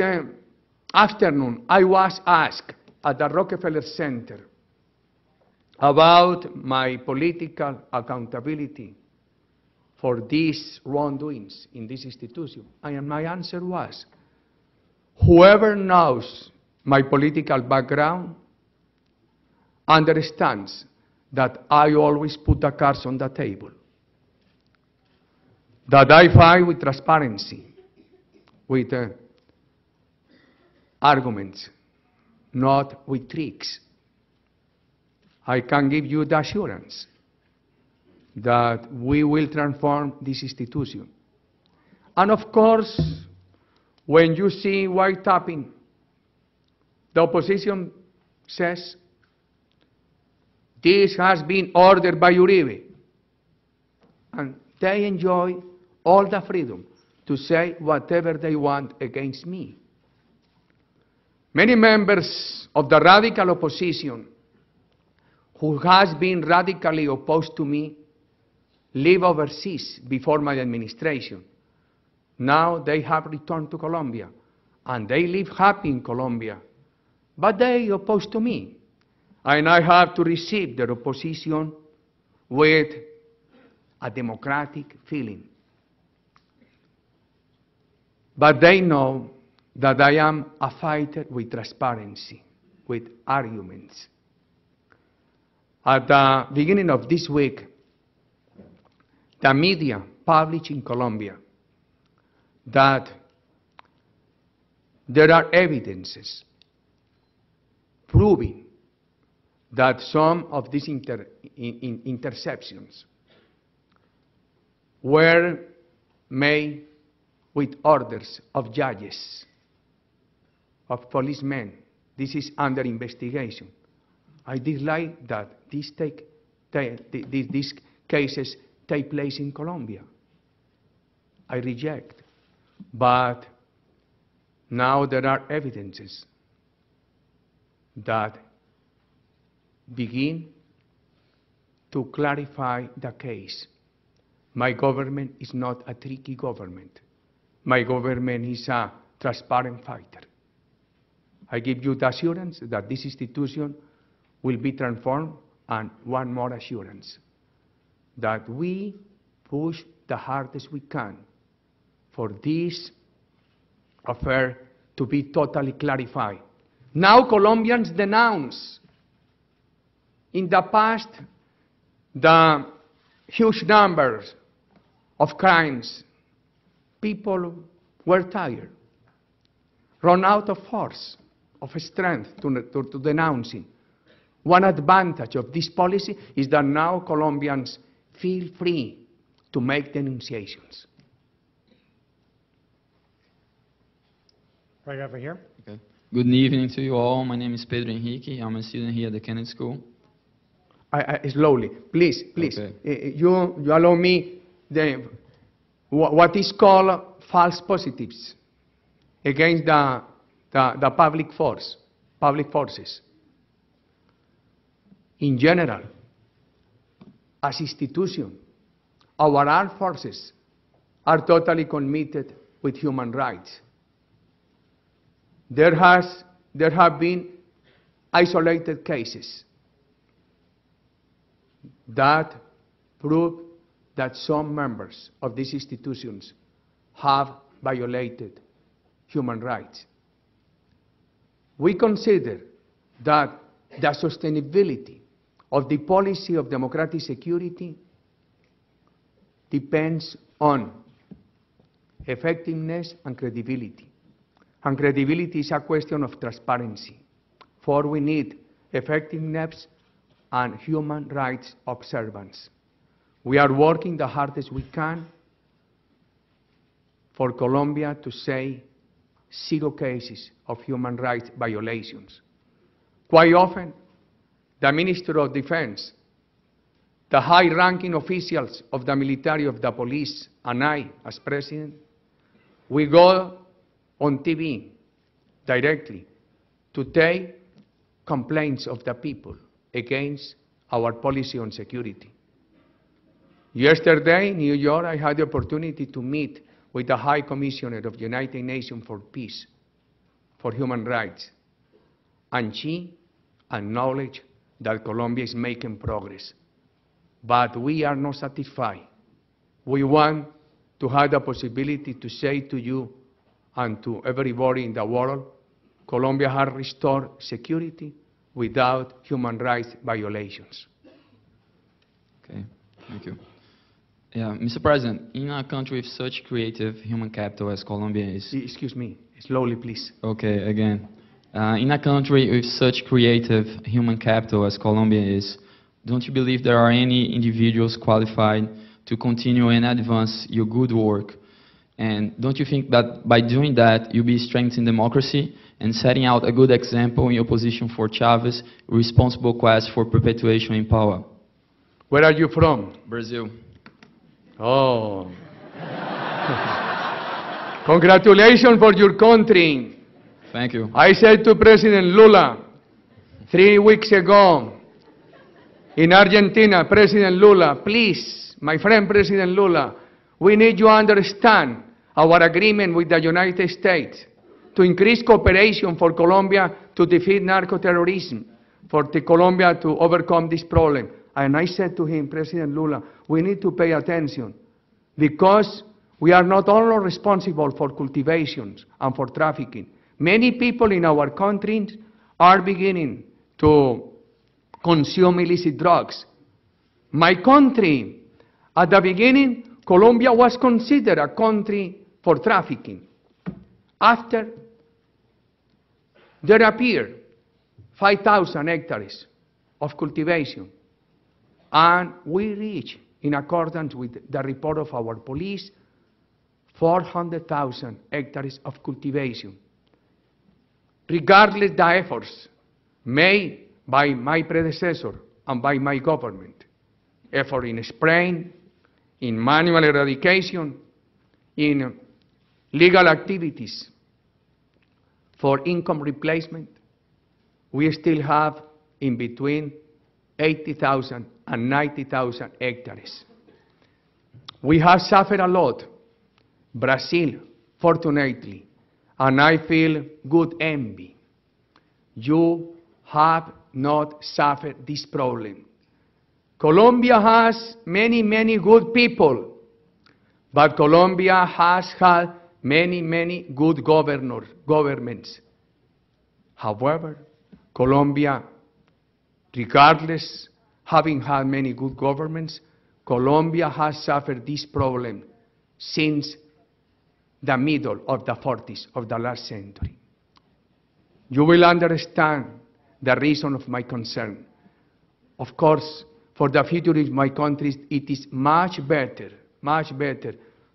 afternoon, I was asked at the Rockefeller Center about my political accountability for these wrongdoings in this institution. And my answer was, whoever knows my political background understands that I always put the cards on the table, that I fight with transparency, with arguments, not with tricks. I can give you the assurance that we will transform this institution. And of course, when you see wiretapping, the opposition says, this has been ordered by Uribe. And they enjoy all the freedom to say whatever they want against me. Many members of the radical opposition who has been radically opposed to me live overseas before my administration. Now they have returned to Colombia, and they live happy in Colombia, but they oppose to me. and I have to receive their opposition with a democratic feeling. But they know that I am a fighter with transparency, with arguments. At the beginning of this week, the media published in Colombia that there are evidences proving that some of these interceptions were made with orders of judges, of policemen. This is under investigation. I dislike that these cases take place in Colombia. I reject. But now there are evidences that begin to clarify the case. My government is not a tricky government. My government is a transparent fighter. I give you the assurance that this institution will be transformed, and one more assurance, that we push the hardest we can for this affair to be totally clarified. Now Colombians denounce in the past the huge numbers of crimes. People were tired, run out of force, of strength to denouncing. One advantage of this policy is that now Colombians feel free to make denunciations. Right over here. Okay. Good evening to you all. My name is Pedro Henrique. I'm a student here at the Kennedy School. Slowly, please. Okay. You allow me what is called false positives against the public forces. In general, as institution, our armed forces are totally committed with human rights. There have been isolated cases that prove that some members of these institutions have violated human rights. We consider that the sustainability of the policy of democratic security depends on effectiveness and credibility. And credibility is a question of transparency. For we need effectiveness and human rights observance. We are working the hardest we can for Colombia to say 0 cases of human rights violations. Quite often, the Minister of Defense, the high-ranking officials of the military, of the police, and I, as president, we go on TV directly to take complaints of the people against our policy on security. Yesterday in New York, I had the opportunity to meet with the High Commissioner of the United Nations for Peace, for Human Rights, and she acknowledged that Colombia is making progress. But we are not satisfied. We want to have the possibility to say to you and to everybody in the world, Colombia has restored security without human rights violations. Okay, thank you. Yeah, Mr. President, in a country with such creative human capital as Colombia is... Excuse me, slowly please. Okay, again. In a country with such creative human capital as Colombia is, don't you believe there are any individuals qualified to continue and advance your good work? And don't you think that by doing that, you'll be strengthening democracy and setting out a good example in opposition for Chavez's responsible quest for perpetuation in power? Where are you from? Brazil. Oh. Congratulations for your country. Thank you. I said to President Lula 3 weeks ago in Argentina, President Lula, please, my friend President Lula, we need you to understand our agreement with the United States to increase cooperation for Colombia to defeat narco-terrorism. for Colombia to overcome this problem. And I said to him, President Lula, we need to pay attention because we are not only responsible for cultivations and for trafficking. Many people in our country are beginning to consume illicit drugs. My country, at the beginning, Colombia was considered a country for trafficking. After there appeared 5,000 hectares of cultivation, and we reached, in accordance with the report of our police, 400,000 hectares of cultivation. Regardless the efforts made by my predecessor and by my government, effort in spraying, in manual eradication, in legal activities for income replacement, we still have in between 80,000 and 90,000 hectares. We have suffered a lot. Brazil, fortunately, and I feel good envy. You have not suffered this problem. Colombia has many, many good people, but Colombia has had many, many good governments. However, Colombia, regardless having had many good governments, Colombia has suffered this problem since the middle of the 40s of the last century. You will understand the reason of my concern. Of course, for the future of my country, it is much better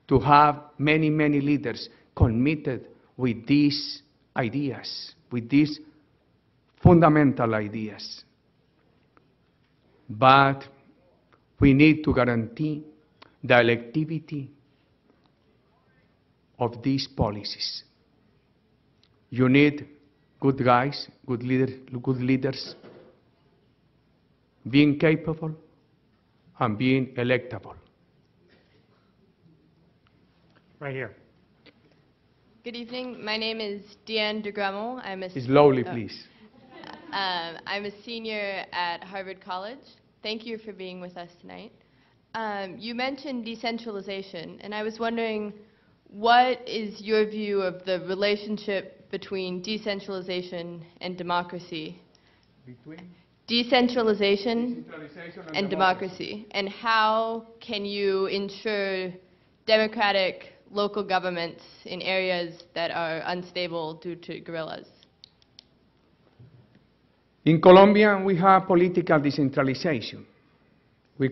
to have many, many leaders committed with these ideas, with these fundamental ideas. But we need to guarantee the electivity of these policies. You need good guys, good leaders, being capable and being electable. Right here. Good evening. My name is Deanne DeGremmel. Slowly, please. I'm a senior at Harvard College. Thank you for being with us tonight. You mentioned decentralization, and I was wondering, what is your view of the relationship between decentralization and democracy? Between? Decentralization and democracy. And how can you ensure democratic local governments in areas that are unstable due to guerrillas? In Colombia, we have political decentralization. We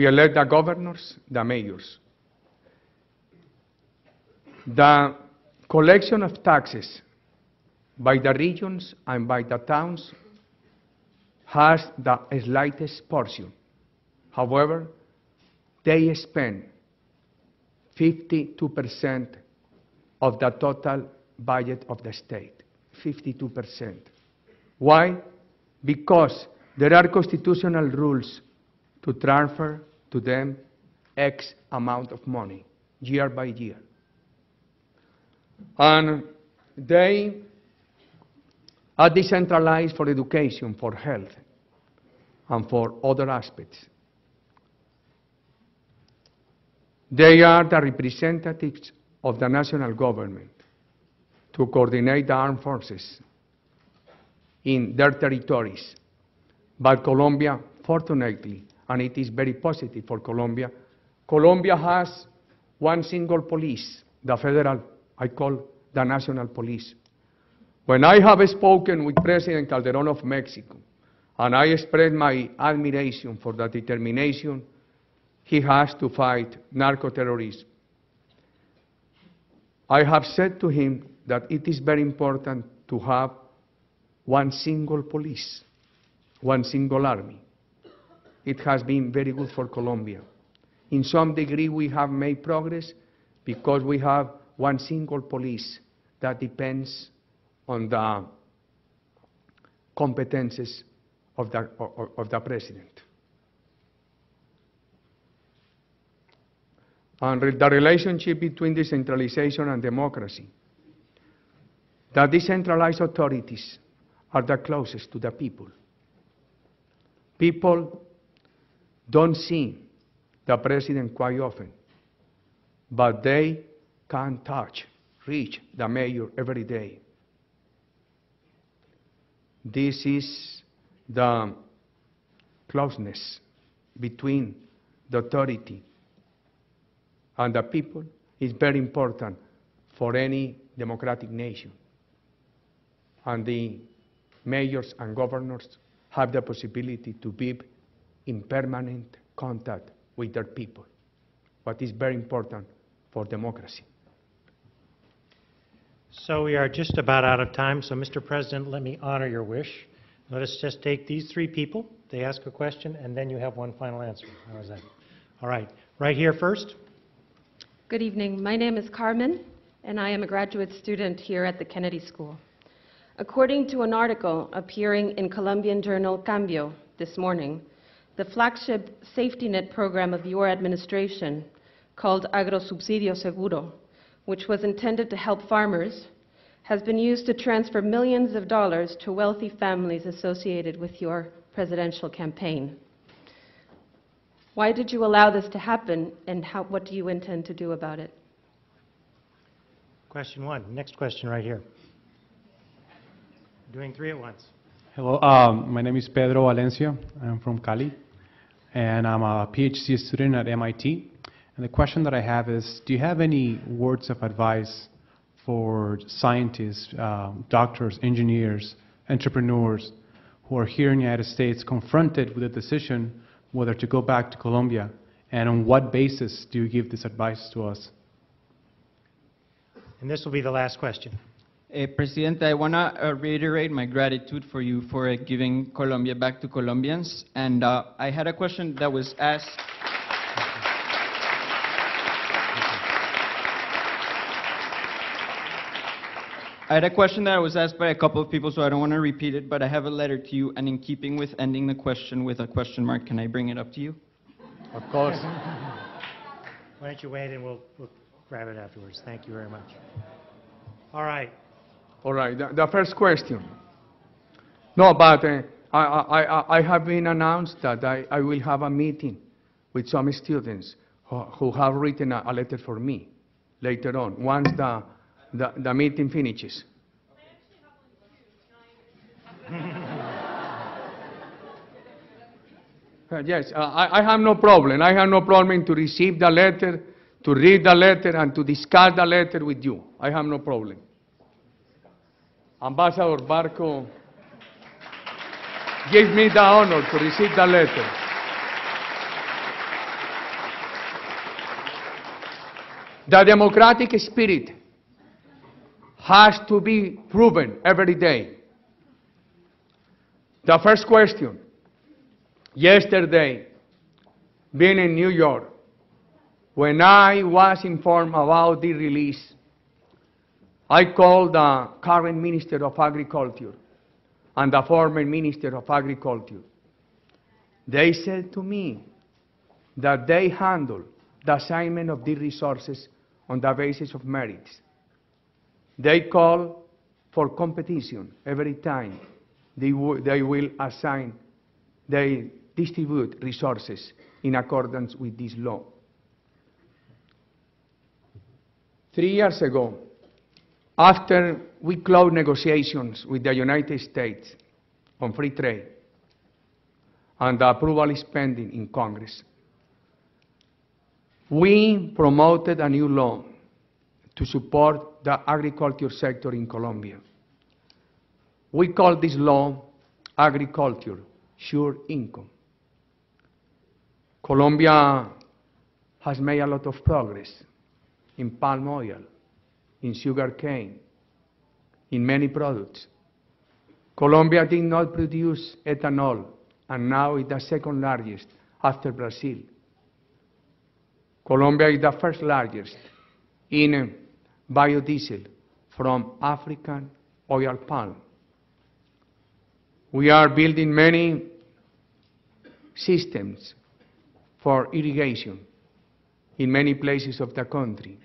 elect the governors, the mayors. The collection of taxes by the regions and by the towns has the slightest portion. However, they spend 52% of the total budget of the state, 52%. Why? Because there are constitutional rules to transfer to them X amount of money, year by year. And they are decentralized for education, for health, and for other aspects. They are the representatives of the national government to coordinate the armed forces in their territories. But Colombia, fortunately, and it is very positive for Colombia, Colombia has one single police, the federal, I call the national police. When I have spoken with President Calderón of Mexico, and I expressed my admiration for the determination he has to fight narco-terrorism, I have said to him that it is very important to have one single police, one single army. It has been very good for Colombia. In some degree, we have made progress because we have one single police that depends on the competences of the president. And the relationship between decentralization and democracy. The decentralized authorities are the closest to the people. People don't see the president quite often, but they can touch, reach the mayor every day. This is the closeness between the authority and the people is very important for any democratic nation. And the mayors and governors have the possibility to be in permanent contact with their people, what is very important for democracy. So we are just about out of time, so Mr. President, let me honor your wish. Let us just take these three people, they ask a question, and then you have one final answer. How is that? All right, right here first. Good evening. My name is Carmen, and I am a graduate student here at the Kennedy School. According to an article appearing in Colombian journal Cambio this morning, the flagship safety net program of your administration, called Agrosubsidio Seguro, which was intended to help farmers, has been used to transfer millions of dollars to wealthy families associated with your presidential campaign. Why did you allow this to happen, and what do you intend to do about it? Question one. Next question right here. Doing three at once. Hello, my name is Pedro Valencia. I'm from Cali, and I'm a PhD student at MIT. And the question that I have is, do you have any words of advice for scientists, doctors, engineers, entrepreneurs who are here in the United States confronted with a decision whether to go back to Colombia, and on what basis do you give this advice to us? And this will be the last question. President, I want to reiterate my gratitude for you for giving Colombia back to Colombians. And I had a question that was asked. I had a question that was asked by a couple of people, so I don't want to repeat it, but I have a letter to you, and in keeping with ending the question with a question mark, can I bring it up to you? Of course. Why don't you wait and we'll grab it afterwards. Thank you very much. All right. All right, the first question. No, but I have been announced that I will have a meeting with some students who have written a letter for me later on, once the meeting finishes. Yes, I have no problem. I have no problem to receive the letter, to read the letter, and to discuss the letter with you. I have no problem. Ambassador Barco gave me the honor to receive the letter. The democratic spirit has to be proven every day. The first question, yesterday, being in New York, when I was informed about the release, I called the current Minister of Agriculture and the former Minister of Agriculture. They said to me that they handle the assignment of the resources on the basis of merits. They call for competition every time they will assign, they distribute resources in accordance with this law. 3 years ago, after we closed negotiations with the United States on free trade, and the approval is pending in Congress, we promoted a new law to support the agriculture sector in Colombia. We call this law Agriculture Sure Income. Colombia has made a lot of progress in palm oil, in sugar cane, in many products. Colombia did not produce ethanol, and now is the second largest after Brazil. Colombia is the first largest in biodiesel from African oil palm. We are building many systems for irrigation in many places of the country.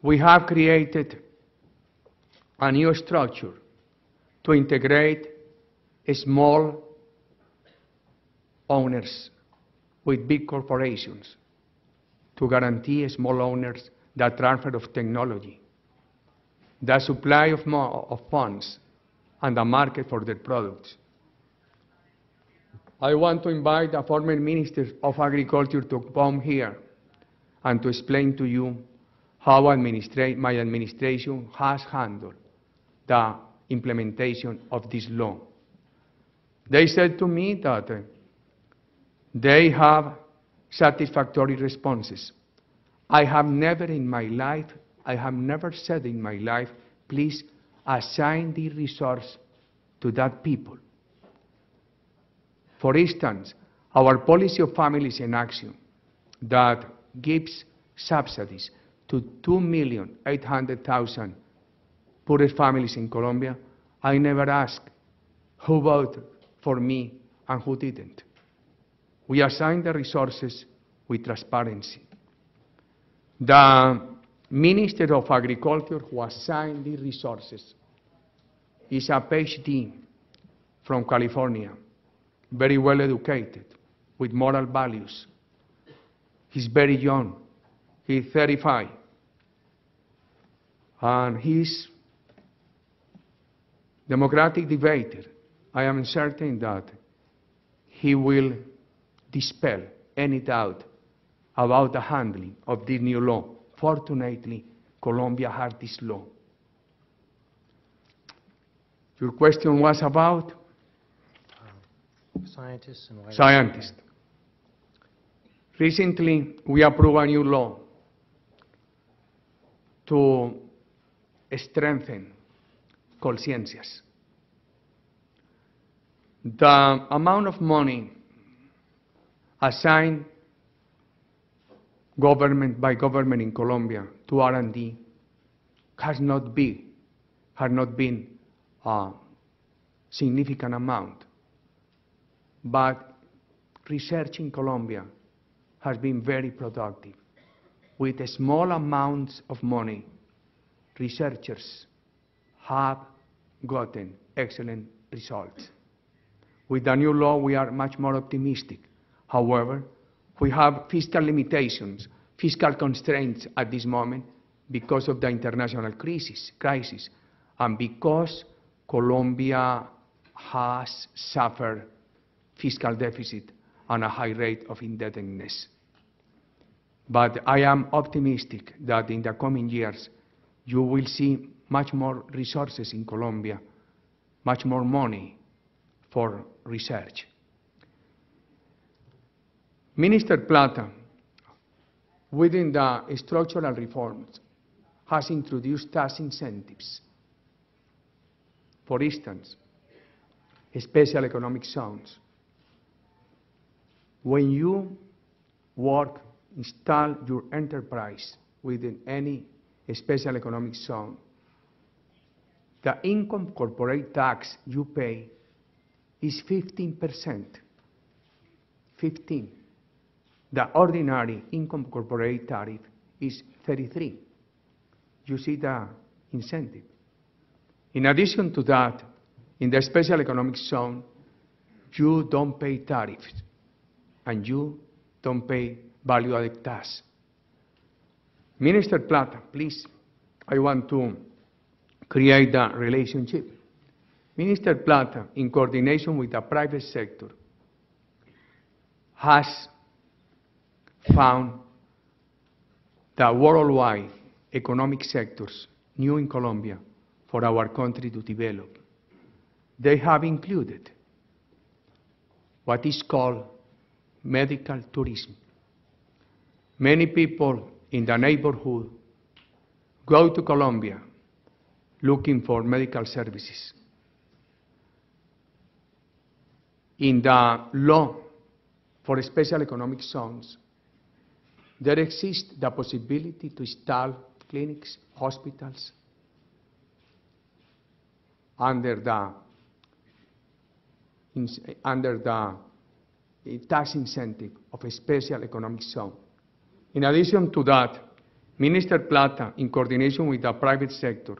We have created a new structure to integrate small owners with big corporations, to guarantee small owners the transfer of technology, the supply of funds, and the market for their products. I want to invite the former Minister of Agriculture to come here and to explain to you how my administration has handled the implementation of this law. They said to me that they have satisfactory responses. I have never said in my life, please assign the resource to that people. For instance, our policy of families in action that gives subsidies to 2,800,000 poorest families in Colombia, I never asked who voted for me and who didn't. We assign the resources with transparency. The Minister of Agriculture who assigned the resources is a PhD from California, very well educated, with moral values. He's very young. He's 35. And he's democratic debater. I am certain that he will dispel any doubt about the handling of this new law. Fortunately, Colombia has this law. Your question was about? Scientists and why. Scientists. Recently, we approved a new law to strengthen conciencias. The amount of money assigned by government in Colombia to R&D has not been a significant amount. But research in Colombia has been very productive. With small amounts of money, researchers have gotten excellent results. With the new law, we are much more optimistic. However, we have fiscal limitations, fiscal constraints at this moment because of the international crisis, and because Colombia has suffered fiscal deficit and a high rate of indebtedness. But I am optimistic that in the coming years, you will see much more resources in Colombia, much more money for research. Minister Plata, within the structural reforms, has introduced tax incentives. For instance, special economic zones. When you install your enterprise within any special economic zone, the income corporate tax you pay is 15%. 15. The ordinary income corporate tariff is 33. You see the incentive. In addition to that, in the special economic zone, you don't pay tariffs and you don't pay value-added tax. Minister Plata, please, I want to create a relationship. Minister Plata, in coordination with the private sector, has found the worldwide economic sectors new in Colombia for our country to develop. They have included what is called medical tourism. Many people in the neighborhood go to Colombia looking for medical services. In the law for special economic zones, there exists the possibility to install clinics, hospitals, under the tax incentive of a special economic zone. In addition to that, Minister Plata, in coordination with the private sector,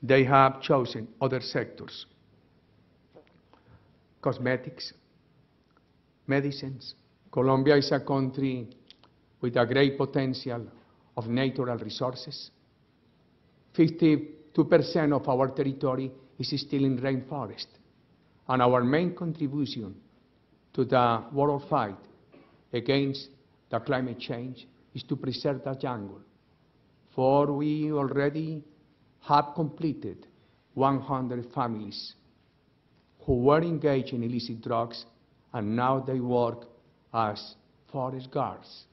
they have chosen other sectors cosmetics, medicines. Colombia is a country with a great potential of natural resources. 52% of our territory is still in rainforest. And our main contribution to the world fight against the climate change is to preserve the jungle. For we already have completed 100 families who were engaged in illicit drugs, and now they work as forest guards.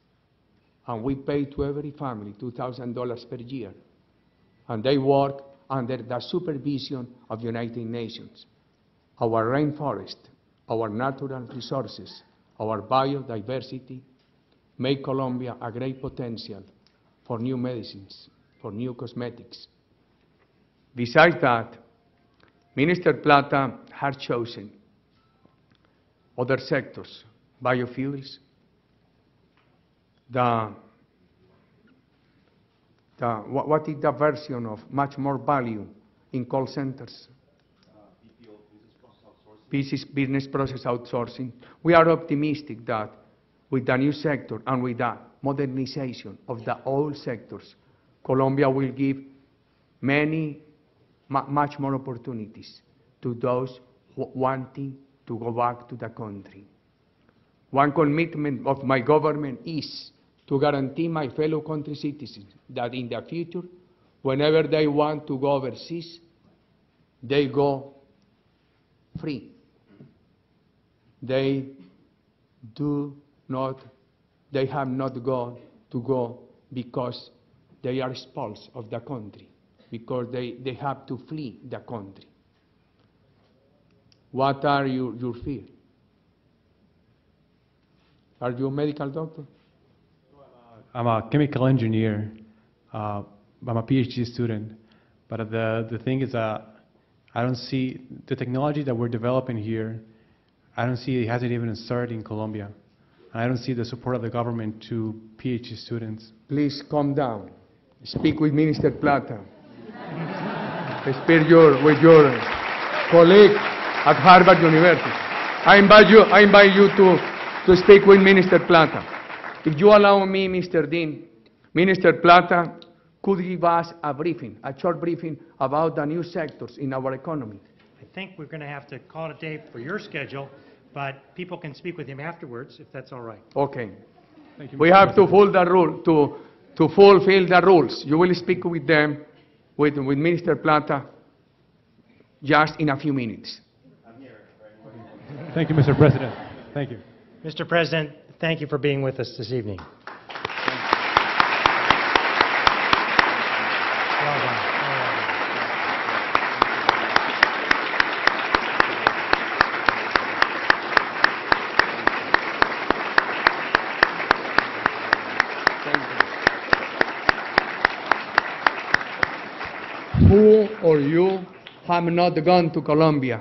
And we pay to every family $2,000 per year. And they work under the supervision of United Nations. Our rainforest, our natural resources, our biodiversity make Colombia a great potential for new medicines, for new cosmetics. Besides that, Minister Plata has chosen other sectors, biofuels, what is the version of much more value in call centers? Business process outsourcing. We are optimistic that with the new sector and with the modernization of the old sectors, Colombia will give much more opportunities to those wanting to go back to the country. One commitment of my government is to guarantee my fellow country citizens that in the future, whenever they want to go overseas, they go free. They have not got to go because they are expulsed of the country, because they have to flee the country. What are your fears? Are you a medical doctor? I'm a chemical engineer. I'm a PhD student. But the thing is, I don't see the technology that we're developing here. I don't see it hasn't even started in Colombia. And I don't see the support of the government to PhD students. Please calm down. Speak with Minister Plata. Speak with your colleague at Harvard University. I invite you to speak with Minister Plata. If you allow me, Mr. Dean, Minister Plata could give us a short briefing about the new sectors in our economy. I think we're going to have to call it a day for your schedule, but people can speak with him afterwards, if that's all right. Okay. Thank you, We have to fulfill the rules. You will speak with them, with Minister Plata, just in a few minutes. Thank you, Mr. President. Thank you. Mr. President, thank you for being with us this evening. Well done. Who or you have not gone to Colombia?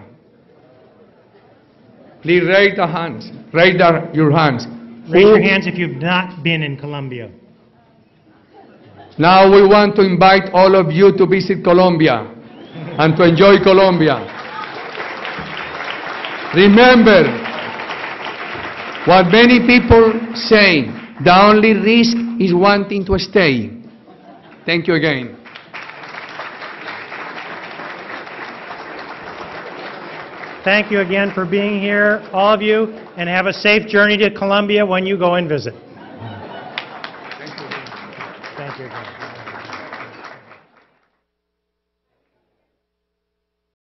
Please raise your hands. Raise your hands. Raise your hands if you've not been in Colombia. Now we want to invite all of you to visit Colombia and to enjoy Colombia. Remember what many people say, the only risk is wanting to stay. Thank you again. Thank you again for being here, all of you, and have a safe journey to Colombia when you go and visit. Thank you. Thank you again.